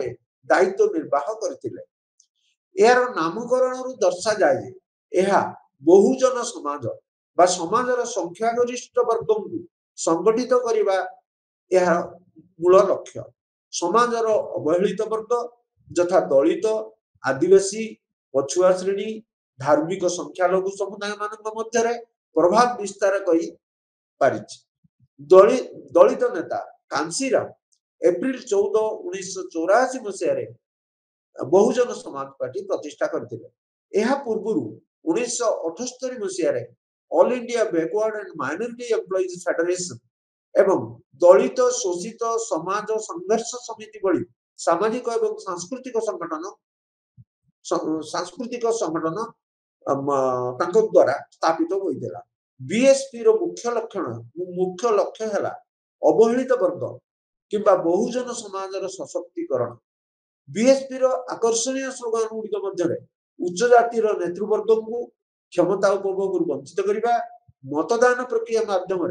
दायित्व निर्वाह करथिले यार नामकरण दर्शा जाए यह बहुजन समाज बा समाजर संख्यागरिष्ठ वर्ग को संगठित करने यह मूल लक्ष्य समाजर अवहेलित वर्ग यथा दलित आदिवासी पछुआ श्रेणी धार्मिक संख्यालघु समुदाय मान मध्य प्रभाव विस्तार करी पारिछि दलित नेता कांसीराम एप्रिल 14 1984 मसीह बहुजन समाज पार्टी प्रतिष्ठा करथिले एहा पूर्वरु 1978 मसीह All India Backward and Minority Employees Federation एवं दलित शोषित समाज संघर्ष समिति भली सामाजिक एवं सांस्कृतिक संगठन द्वारा स्थापित होइतिला। बीएसपी रो मुख्य लक्ष्य है अवहेलित वर्ग किंबा बहुजन समाज सशक्तिकरण। बीएसपी रो आकर्षणीय स्लोगान गुड़िक मध्य उच्च जातिर नेतृवर्ग को क्षमता उपभोग वंचित करने, मतदान प्रक्रिया माध्यम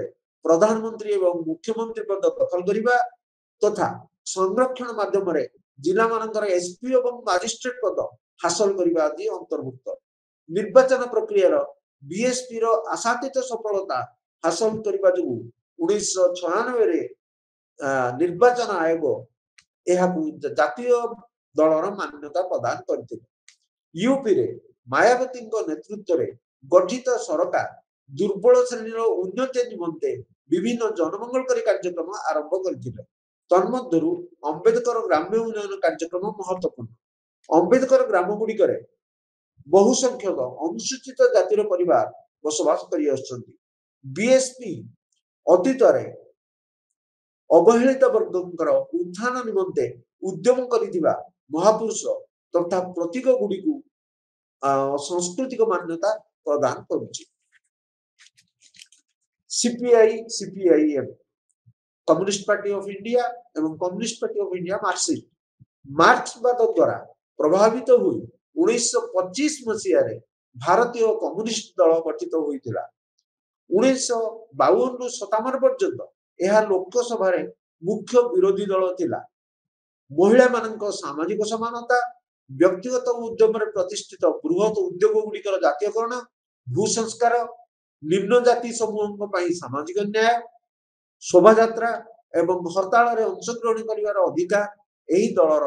प्रधानमंत्री एवं मुख्यमंत्री पद दखल करने तथा संरक्षण माध्यम जिला मानकर एसपी एवं मजिस्ट्रेट पद हासिल करने आदि अंतर्भुक्त। निर्वाचन प्रक्रिया बीएसपी रो आशातीत सफलता हासिल करने जो 1996 निर्वाचन आयोग जातीय दलर मान्यता प्रदान करते। यूपी रे मायावती नेतृत्व में गठित सरकार दुर्बल श्रेणी उन्नति निमंते विभिन्न जनमंगलकारी कार्यक्रम आरंभ करते। तन्मध्यरु अंबेडकर ग्राम्य उन्नयन कार्यक्रम महत्वपूर्ण। अंबेडकर ग्राम गुड़िक बहु संख्यक अनुसूचित जातिर परिवार बसवास कर बीएसपी अतीत अवहेलित वर्गंकर उत्थान निमंते उद्यम करिथिबा महापुरुष तथा प्रतीक गुड़ी सांस्कृतिक मान्यता प्रदान करुछि। CPI CPIM Communist Party of India एवं Communist Party of India Marxist मार्क्सवाद द्वारा प्रभावित हुई 1925 मसीह भारतीय कम्युनिस्ट दल गठित होइतिला। 1952 रु 57 पर्यंत यह लोकसभा मुख्य विरोधी दल थिला। महिला मानक सामाजिक समानता, व्यक्तिगत उद्यम प्रतिष्ठित बृहत उद्योग गुड़िकर जातीयकरण, भू संस्कार, निम्न जाति समूह सामाजिक न्याय, शोभा यात्रा एवं हड़ताल अंशग्रहण कर अधिकार यही दलर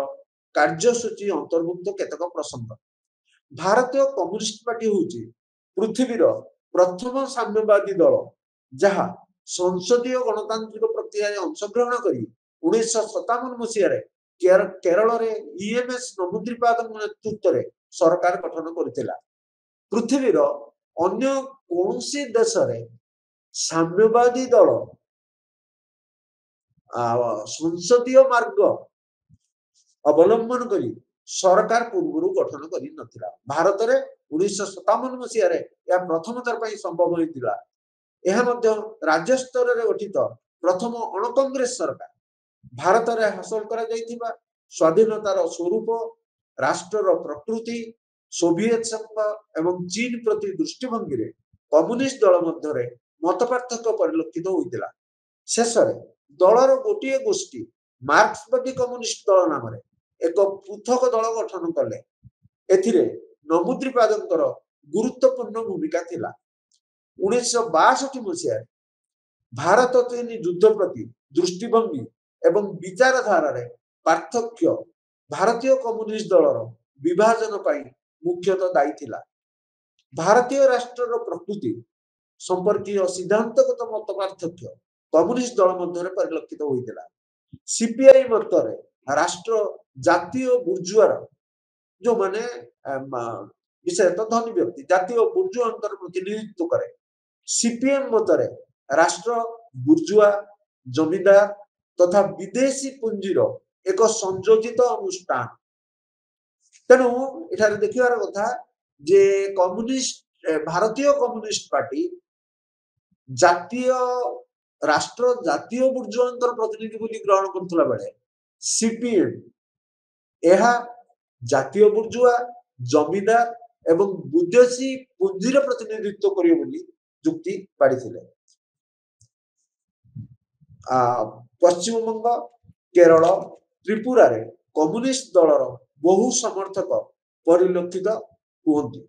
कार्यसूची अंतर्भुक्त केतक प्रसंग। भारतीय कम्युनिस्ट पार्टी होची पृथ्वीर प्रथम साम्यवादी दल जहाँ संसदीय गणतांत्रिक प्रक्रिया अंशग्रहण कर 1957 मसीह केरल रे ईएमएस नमूद्रीपाद नेतृत्व रे सरकार गठन करथिला। पृथ्वीर अन्य कौनसी देश रे साम्यवादी दल संसदीय मार्ग अवलंबन करी सरकार पूर्व गठन करी नथिला। भारत रे 1957 मसीह यह प्रथम थर पर संभव होइतिला। यह मध्य राज्य स्तर रे गठित प्रथम अण कांग्रेस सरकार। भारत रे हासिल करा जाइथिबा स्वाधीनतार स्वरूप, राष्ट्र प्रकृति, सोवियत संघ एवं चीन प्रति दृष्टिभंगी रे कम्युनिस्ट दल मध्य मत पार्थक्य परिलक्षित होइतिला। शेष दलर गोटे गोष्ठी मार्क्सवादी कम्युनिस्ट दल नाम एक पृथक दल गठन कले। एथिरे नमूद्रीपादंकर गुरुत्वपूर्ण भूमिका थिला। 1962 मसीह भारत चीन युद्ध प्रति दृष्टिभंगी एवं विचारधारा रे पार्थक्य भारतीय कम्युनिस्ट दलर विभाजन पाई मुख्यतः दायी थिला। भारतीय राष्ट्र प्रकृति संपर्कीय सिद्धांतगत मत पार्थक्य कम्युनिस्ट दल मध्य परिलक्षित होइतिला। सीपीआई मतरे राष्ट्र जातीय बुर्जुआर जो माने विशेषतः धनी व्यक्ति जातीय बुर्जुआ अंतर प्रतिनिधित्व करे। सीपीएम मतरे राष्ट्र बुर्जुआ जमींदार तथा विदेशी पुंजीर एक संयोजित अनुष्ठान। तेणु एठारे देखिबार कथा जे कम्युनिस्ट भारतीय कम्युनिस्ट पार्टी जातीय राष्ट्र जातीय बुर्जुआंकर प्रतिनिधि बोली ग्रहण करथला बेले सीपीएम यह जातीय बुर्जुआ जमींदार एवं विदेशी पुंजीर प्रतिनिधित्व करियो बोली जुक्ति पाड़िथिले। पश्चिम बंग, केरल, त्रिपुरा रे कम्युनिस्ट दलर बहु समर्थक परिलक्षित हुअन्ति।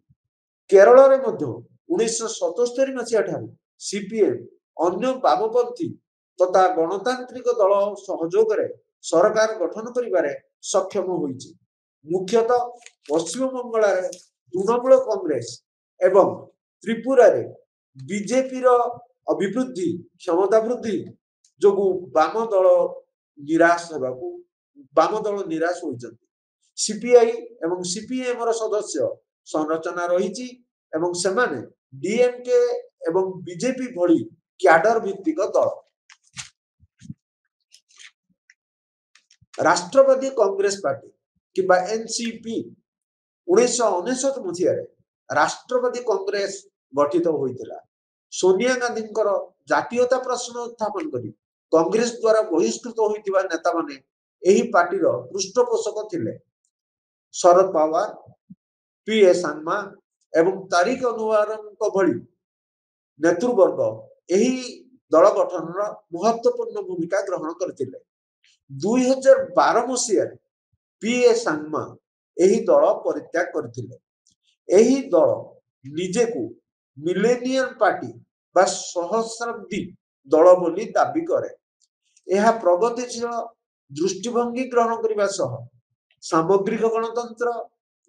केरल रे मध्य 1977 मसीहा ठारू सीपीएम अन्य वामपंथी तथा गणतांत्रिक दल सहयोग रे सरकार गठन करिबारे सक्षम होइछि। मुख्यतः पश्चिम बंगाल रे तृणमूल कांग्रेस एवं त्रिपुरा रे बीजेपी रो अभिवृद्धि क्षमता वृद्धि जो वाम दल निराश होइछन्ति। सीपीआई एवं सीपीएम रो सदस्य संरचना रहिछि एवं सेमाने डीएमके एवं बीजेपी भली क्याडर भित्तिक दल। राष्ट्रवादी कांग्रेस पार्टी किंबा एनसीपी 1999 मसीह राष्ट्रवादी कांग्रेस गठित होइतिला। सोनिया गांधी जातीयता प्रश्न उत्थापन करी कांग्रेस द्वारा बहिष्कृत होइतिबा नेता माने एही पार्टी रो पृष्ठपोषक थिले। शरद पवार, पीए सांगमा एवं तारिक अनुवारଙ୍କ भली नेतृवर्ग एही दल गठन महत्वपूर्ण भूमिका ग्रहण करथिले। 2012 मसीह पीए सांगमा एही दल परित्याग करथिले। एही दल निजे को मिलेनियम पार्टी बा सहस्राब्दी दल बोली दाबी करे। यह प्रगतिशील दृष्टिभंगी ग्रहण करने सह सामग्रिक गणतंत्र,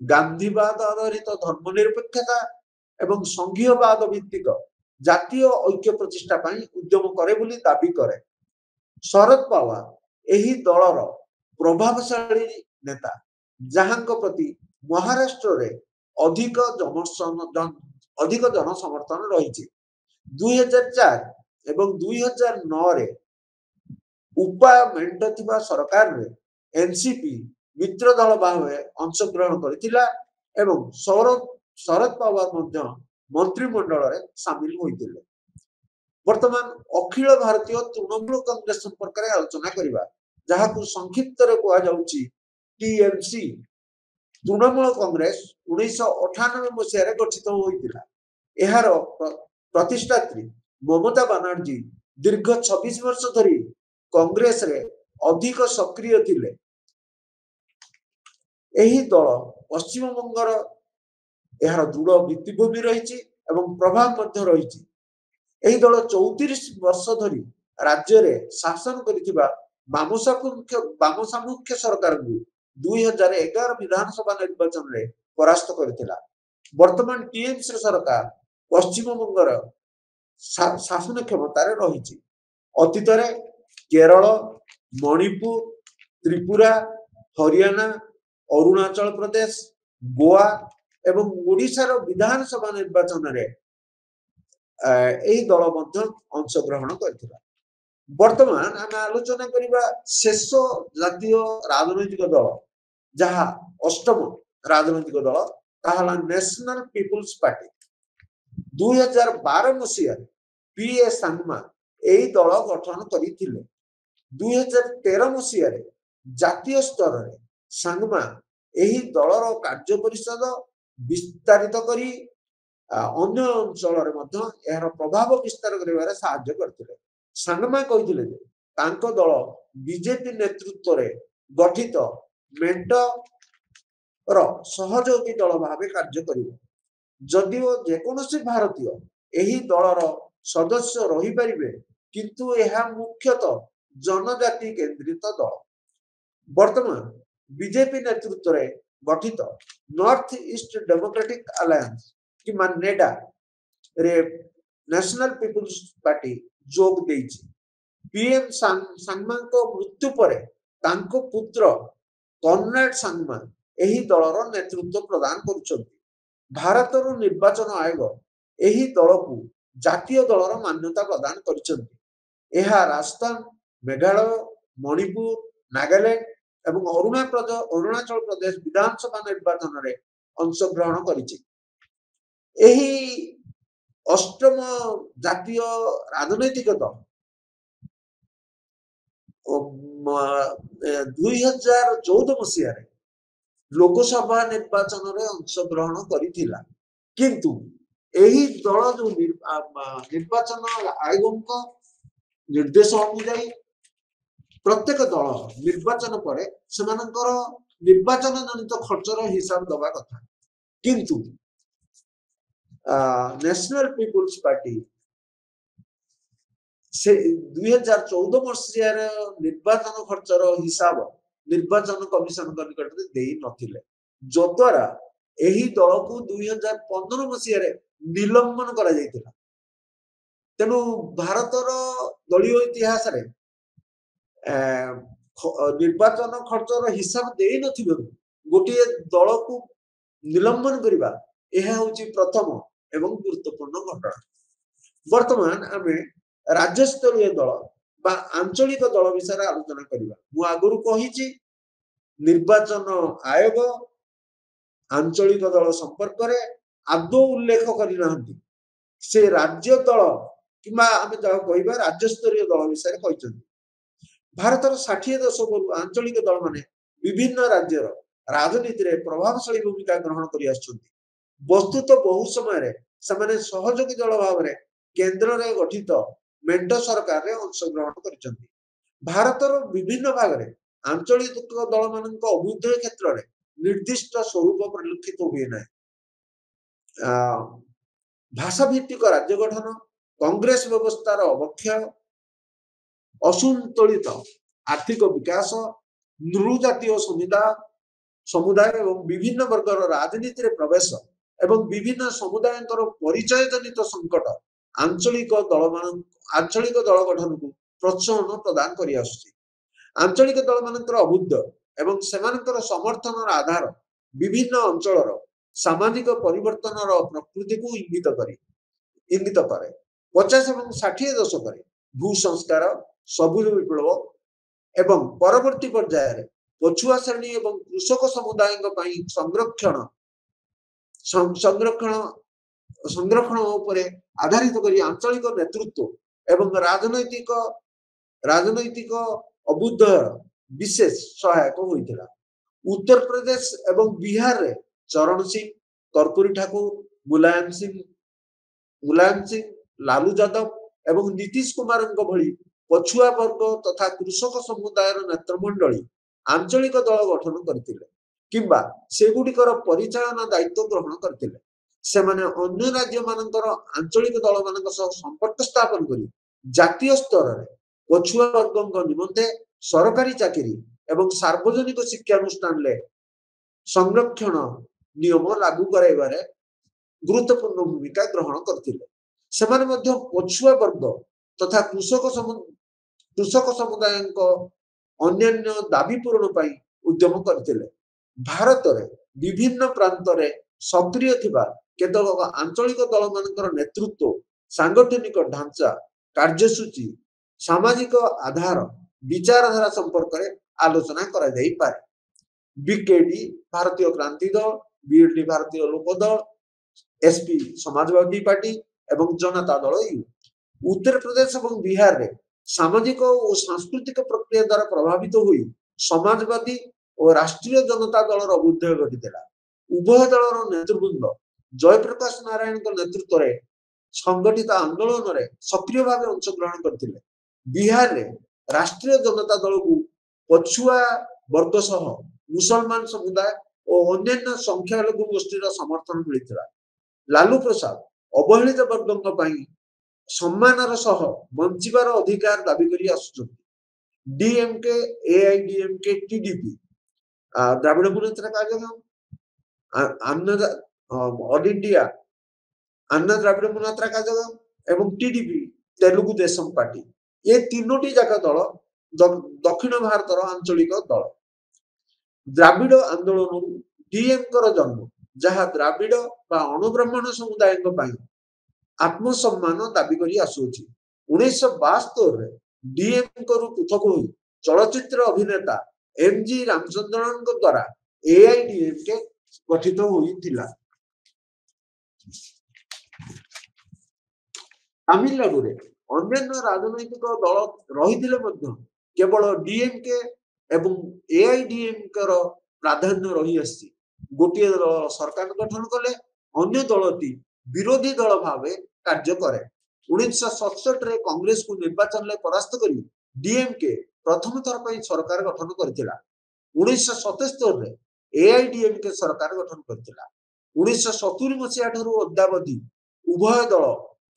गांधीवाद आधारित धर्मनिरपेक्षता एवं संघीयवाद भित्तिक जातीय ऐक्य प्रतिष्ठा पाई उद्यम करे बोली दाबी करे। शरद पवार एही दलर प्रभावशाली नेता जहांक प्रति महाराष्ट्र रे अधिक जन समर्थन रही। 2004 एवं 2009 रे उपा मेंट थिबा सरकार रे एनसीपी मित्र दल भावे अंशग्रहण करथिला एवं शरद पवार मध्य मंत्रिमंडल रे शामिल होइतिले। वर्तमान अखिल भारतीय तृणमूल कांग्रेस संपर्क रे आलोचना करिबा जहाकु संक्षिप्त रे कोआ जाउची टीएमसी। तृणमूल कांग्रेस 1998 मसीह रे गठित होइतिला। एहार प्रतिष्ठात्री ममता बनर्जी दीर्घ 26 वर्ष धरी कांग्रेस रे अधिक सक्रिय थिले। एही दल पश्चिम बंगर एहार दृढ़ भित्तिभूमि रही एवं प्रभाव मध्य रही। एही दल 34 वर्ष धरी राज्य रे शासन करिथिबा वाम सामुख्य सरकार को 2011 विधानसभा निर्वाचन रे परास्त करथिला। वर्तमान टीएमसी सरकार पश्चिम बंगर शासन क्षमता रे रही। अतीत रे केरल, मणिपुर, त्रिपुरा, हरियाणा, अरुणाचल प्रदेश, गोवा एवं ओडिशा विधानसभा निर्वाचन रे एही दल मध्य अंशग्रहण करथिला। वर्तमान आम आलोचना करिबा शेष जातीय राजनैतिक दल जहा अष्टम राजनैतिक दल ताहाला नेशनल पीपुल्स पार्टी। 2012 मसीह पीए सांगमा एही दल गठन करिथिले। 2013 मसीह जातीय स्तर रे सांगमा एही दलर कार्य परिषद विस्तारित करी अन्य अंचल रे मध्य एहर प्रभाव विस्तार करिवारे सहाय्य करथिले। सांगमा कहिथिले जे तांको दल बीजेपी नेतृत्व रे गठित मेंट रो सहयोगी दल भावे कार्य करिवो। जदिओ जेकोनोसी भारतीय एही दलर सदस्य रही परिबे किंतु एहा मुख्यतः जनजाति केंद्रित दल। वर्तमान बीजेपी नेतृत्व रे गठित नॉर्थ ईस्ट डेमोक्रेटिक अलायंस कि नेडा रे नेशनल पीपुल्स पार्टी जोग देइछि। पीएम सांगमा को मृत्यु परे तांको पुत्र कर्नाड सांगमा एही दलर नेतृत्व प्रदान करुछन्ति। भारतर निर्वाचन आयोग एही दल को जातीय दलर मान्यता प्रदान करिछन्ति। एहा राजस्थान, मेघालय, मणिपुर, नागालैंड एवं अरुणाचल प्रदेश विधानसभा निर्वाचन रे अंशग्रहण करिछि। एही अष्टम जातीय राजनैतिक दल 2014 मसीह लोकसभा निर्वाचन रे अंशग्रहण करिथिला किंतु एही दल जो निर्वाचन आयोग निर्देश अनुसार प्रत्येक दल निर्वाचन पर सेमानकर निर्वाचन जनित खर्चर हिसाब दबा कथा किंतु नेशनल पीपुल्स पार्टी से 2014 मसीह निर्वाचन खर्चर हिसाब निर्वाचन कमिशन निकट में देई नथिले जद्वारा एही दल को 2015 मसीह निलंबन करा जायतिला। तेनु भारतर दलीय इतिहास रे निर्वाचन खर्चर हिसाब देई नथिबे गोटे दल को निलंबन करिबा एहा होची प्रथम एवं गुरुत्वपूर्ण घटना वर्तमान आमे राज्य स्तरीय दल बा आंचलिक दल विषय आलोचना करिबा मु आगुरु कहिछि निर्वाचन आयोग आंचलिक दल संपर्क रे आदौ उल्लेख करिना से राज्य दल किंबा आमे जा कहिबा राज्य स्तरीय दल विषय कहिछन भारतर 60 दशक आंचलिक दल माने विभिन्न राज्यर राजनीति रे प्रभावशाली भूमिका ग्रहण करि आछथि वस्तुत बहु समय रे समाने सहयोगी दल भाव रे केंद्र रे गठित मेंट सरकार रे अंशग्रहण करिछथि भारतर विभिन्न भाग रे आंचलिक दल मानक अभ्युदय क्षेत्र रे निर्दिष्ट स्वरूप परिलक्षित हुए ना भाषा भित्तिक राज्य गठन कांग्रेस व्यवस्थार अवक्षय असंतुलित आर्थिक विकास नृजातीय समुदाय एवं विभिन्न वर्गर राजनीति रे प्रवेश एवं विभिन्न समुदाय परिचय जनित संकट आंचलिक दल गठन को प्रोत्साहन प्रदान करि आसुछि आंचलिक दल मानकर अभुद्य एवं सेमानकर समर्थन आधार विभिन्न अंचलर सामाजिक परिवर्तन प्रकृति को इंगित करे 50 एवं 60 दशक भू संस्कार सबुज विप्लव एवं परवर्ती पर्यायर पछुआ श्रेणी एवं कृषक समुदाय संरक्षण उपरे आधारित करी आंचलिक नेतृत्व एवं राजनैतिक अभ्युदय विशेष सहायक होइथिला उत्तर प्रदेश एवं बिहार रे चरण सिंह कर्पूरी ठाकुर मुलायम सिंह लालू यादव एवं नीतीश कुमार भली पछुआ वर्ग तथा कृषक समुदाय नेतृमंडली आंचलिक दल गठन करथिले किंबा सेगुडिकर परिचालन दायित्व ग्रहण करथिले सेमाने अन्य राज्य मानकर आंचलिक दल मानक संपर्क स्थापन करी जातीय स्तर रे पछुआ वर्ग निमंते सरकारी चाकरी एवं सार्वजनिक शिक्षानुष्ठान ले संरक्षण नियम लागू कराइबारे गुरुत्वपूर्ण भूमिका ग्रहण करथिले सेमाने मध्य पछुआ वर्ग तथा कृषक समुदाय अन्य दाबी पूरण पाई उद्यम करथिले भारत रे विभिन्न प्रांत रे सक्रिय थिबा केतक आंचलिक दल मानकर नेतृत्व सांगठनिक ढांचा कार्यसूची सामाजिक आधार विचारधारा संपर्क रे आलोचना करा जाई पारे बीकेडी भारतीय क्रांति दल बीएलडी भारतीय लोक दल एसपी समाजवादी पार्टी एवं जनता दल यू उत्तर प्रदेश एवं बिहार रे सामाजिक और सांस्कृतिक प्रक्रिया द्वारा प्रभावित हुई समाजवादी और राष्ट्रीय जनता दल अभ्युदय घटीला उभय दलर नेतृवृंद जयप्रकाश नारायण नेतृत्व रे संगठित आंदोलन रे सक्रिय भाव अंशग्रहण करथिले बिहार रे राष्ट्रीय जनता दल को पछुआ वर्ग सह मुसलमान समुदाय और अन्य संख्यालघु गोष्ठीर समर्थन मिलिथिला लालू प्रसाद अवहेलित वर्गों पई सम्मानर सह वंचिबार अधिकार दाबी करी आसुछथि DMK AIADMK TDP Dravida Munnetra Kazhagam All India Anna Dravida Munnetra Kazhagam एवं टीडीपी तेलुगु देशम पार्टी ये तीनोटी जाक दल दक्षिण भारतर आंचलिक दल द्राविड़ आंदोलन डीएम जन्म जहाँ द्राविड़ बा अणुब्राह्मण समुदाय आत्मसम्मान दाबी करी आसुछि 1972 रे डीएम को पृथक होई चलचित्र अभिनेता एमजी रामचंद्रन द्वारा एआईडीएमके गठित होइथिला तमिलनाडु रे अन्य राजनैतिक दल रहिथिले मध्य केवल डीएमके एवं एआईडीएमके प्राधान्य रही आछि गोटे दल सरकार गठन कले अन्य दलटी विरोधी दल भावे कार्य करे 1967 रे कांग्रेस को निर्वाचन ले परास्त करी डीएमके प्रथम थर पई सरकार गठन करथिला 1977 रे एआईडीएमके सरकार गठन करथिला 1970 मसिया ठारू अद्यावधि उभय दल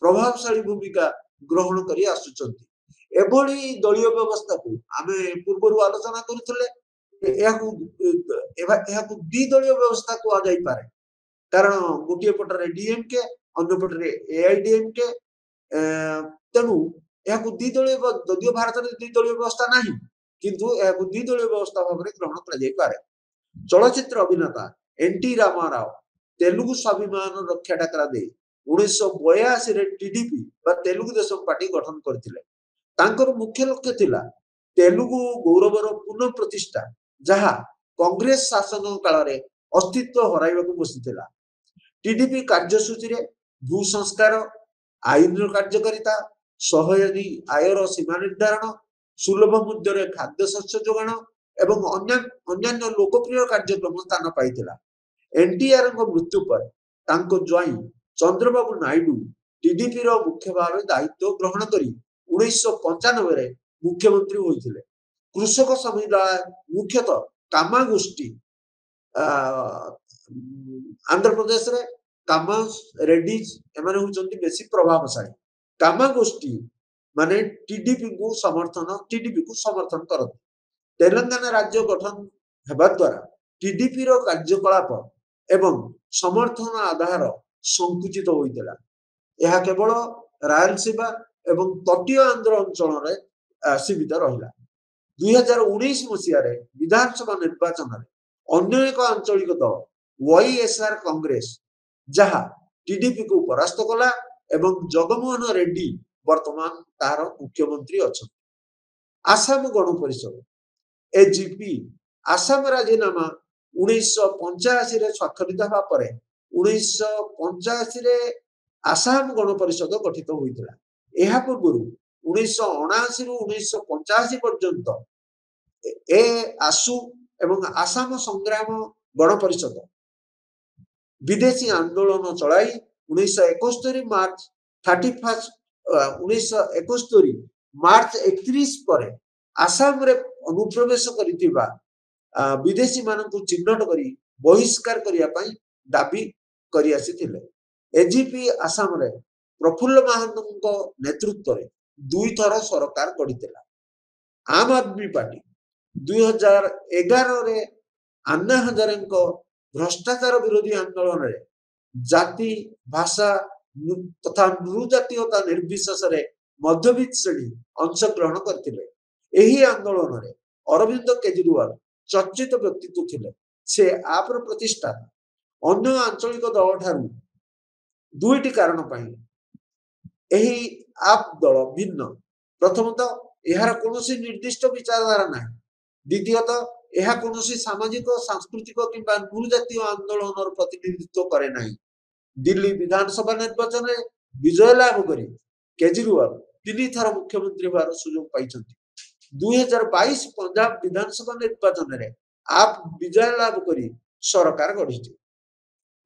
प्रभावशाली भूमिका ग्रहण करी आसुचंती एभली दलीय व्यवस्था को आमे पूर्वरु आलोचना करथले एहाकु द्वि दलीय व्यवस्था को आ जाई पारे कारण गोटे पटरे डीएमके अन्य पटरे एआईडीएमके तेणु यह द्विदलीय जदिव भारत में द्विदलीय व्यवस्था नहीं किंतु यह द्विदलीय व्यवस्था भाव में ग्रहण कर पारे चलचित्र अभिनेता एनटी रामाराव तेलुगु स्वाभिमान रक्षा डाकरा दे 1982 रे टीडीपी बा तेलुगु देशम पार्टी गठन करथिले। तांकर मुख्य लक्ष्य थिला तेलुगु गौरवर पुनः प्रतिष्ठा जहा कांग्रेस शासन काल रे अस्तित्व हराइबाकू बसिथिला। टीडीपी कार्यसूची रे भू संस्कार, आईन कार्यकारिता, सहयोगी आयर सीमा निर्धारण, सुलभ मूल्य रे खाद्य शस्य जोगाण एवं अन्य लोकप्रिय कार्यक्रम स्थान पाइथिला। एनटीआर को मृत्यु पर तांको ज्वाई चंद्रबाबू नायडू टीडीपी रो मुख्य भाव दायित्व ग्रहण करी 1995 रे मुख्यमंत्री होइथिले। कृषक समुदाय मुख्यतः कामा गोष्ठी आंध्र प्रदेश रे कामा रेड्डीज एमाने होचंती बेसी प्रभावशाली। कामा गोष्ठी माने टीडीपी को समर्थन करत। तेलंगाना राज्य गठन हेबा द्वारा टीडीपी रो कार्यकलाप एवं समर्थन आधार संकुचित होइतला। यह केवल रायलसीमा एवं तटीय आंध्र अंचल रे सीमित रहिला। 2019 मसिया रे विधानसभा निर्वाचन रे अन्य एक आंचलिक दल वाईएसआर कांग्रेस जहा टीडीपी को परास्त कला एवं जगमोहन रेड्डी वर्तमान तार मुख्यमंत्री अच्छा। आसाम गण परिषद एजीपी आसाम राजीनामा 1985 रे स्वाक्षरित होगा पर 1985 रे आसाम गण परिषद गठित होइतिला। एहा पूर्व 1979 रु 1985 पर्यंत ए आसु एवं आसाम संग्राम गण परिषद विदेशी आंदोलन चलाई 1971 मार्च 31 1971 मार्च 31 पर आसाम रे अनुप्रवेश करितिबा विदेशी मानकु चिन्हट करी बहिष्कार करिया पई दाबी करि आसीथिले। एजीपी आसाम रे प्रफुल्ल महान्तको नेतृत्व रे दुई थर सरकार गढितिला। आम आदमी पार्टी 2011 रे अन्ना हजारेंको भ्रष्टाचार विरोधी आंदोलन रे जाति भाषा तथा नृजातीयता निर्विशेष रे मध्यवित्त श्रेणी अंशग्रहण करथिले। एही आंदोलन रे अरविंद केजरीवाल चर्चित व्यक्तित्व थिले। से आप प्रतिष्ठा अन्य आंचलिक दल ठारू दुईटी कारण पाई एही आप दल भिन्न। प्रथमतः एहार कोनोसी निर्दिष्ट विचारधारा ना। द्वितीयतः एहा कोनोसी सामाजिक सांस्कृतिक किंबा नृजातीय आंदोलन प्रतिनिधित्व करे नाही। दिल्ली विधानसभा निर्वाचन में विजय लाभ करी केजरीवाल 3 थर मुख्यमंत्री होवार सुयोग पाइछंती। 2022 पंजाब विधानसभा निर्वाचन में आप विजय लाभ करी सरकार गढ़ी।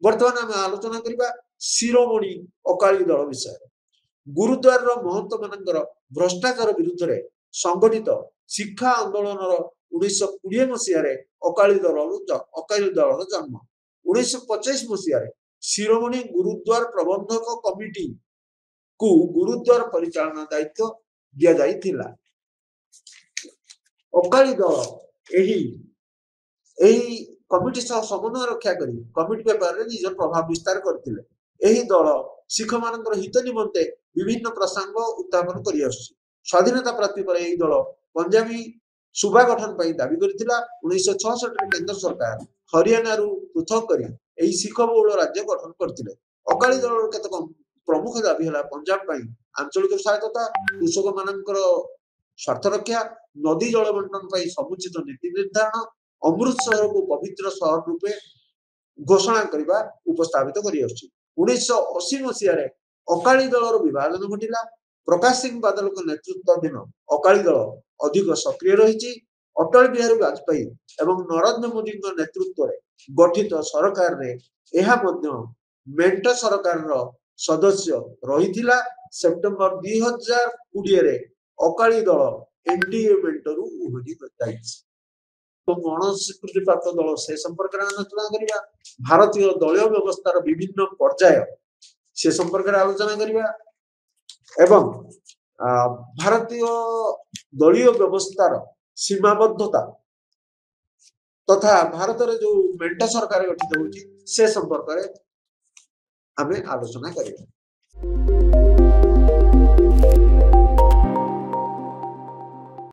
वर्तमान आम आलोचना करबा शिरोमणि अकाली दल विषय। गुरुद्वार महंत मानकर भ्रष्टाचार विरुद्ध रे संगठित शिक्षा आंदोलन 1920 मसीह अकाली दल जन्म। 1925 मसीह शिरोमणि गुरुद्वार प्रबंधक कमिटी को गुरुद्वार परिचालना दायित्व दिया जाइथिला। अकाली दल एही कमिटी सह समन्वय रक्षा करी कमिटी पेपर रे निज प्रभाव विस्तार करथिले। एही दल सिख मानकर हित निमंते विभिन्न प्रसंग उत्थापन करि आछि। स्वाधीनता प्राप्ति पर एही दल पंजाबी सूबा गठन पई दाबी करथिला। 1966 रे केंद्र सरकार हरियाणा रु पृथक करी एही सिख बहुल राज्य गठन करथिले। अकाली दल केतक प्रमुख दाबी हला पंजाब पई आंचलिक सहायता, कृषक मानकर स्वार्थ रक्षा, नदी जल बंटन पई समुचित नीति निर्धारण, अमृत शहर को पवित्र शहर रूपे घोषणा करबा उपस्थापित करि आछि। 1980 मसीह रे अकाली दलर विभाजन घटिला। प्रकाश सिंह बादल को नेतृत्वाधीन अकाली दल अधिक सक्रिय रहिछि। अटल बिहारी वाजपेयी एवं नरेंद्र मोदी नेतृत्व रे गठित सरकार रे एहा मध्य मेंट सरकार रो सदस्य रहिथिला। सेप्टेम्बर 2020 रे अकाली दल एनडीए मेंटरू उहरी जाइछि। गणस्वीकृति प्राप्त दल से संपर्क में आलोचना करिबा। भारतीय दलीय व्यवस्थार विभिन्न पर्याय से संपर्क में आलोचना करिबा एवं भारतीय दलीय व्यवस्थार सीमाबद्धता तथा भारत रे जो मेंट सरकार गठित होची से संपर्क में आमे आलोचना करिबा।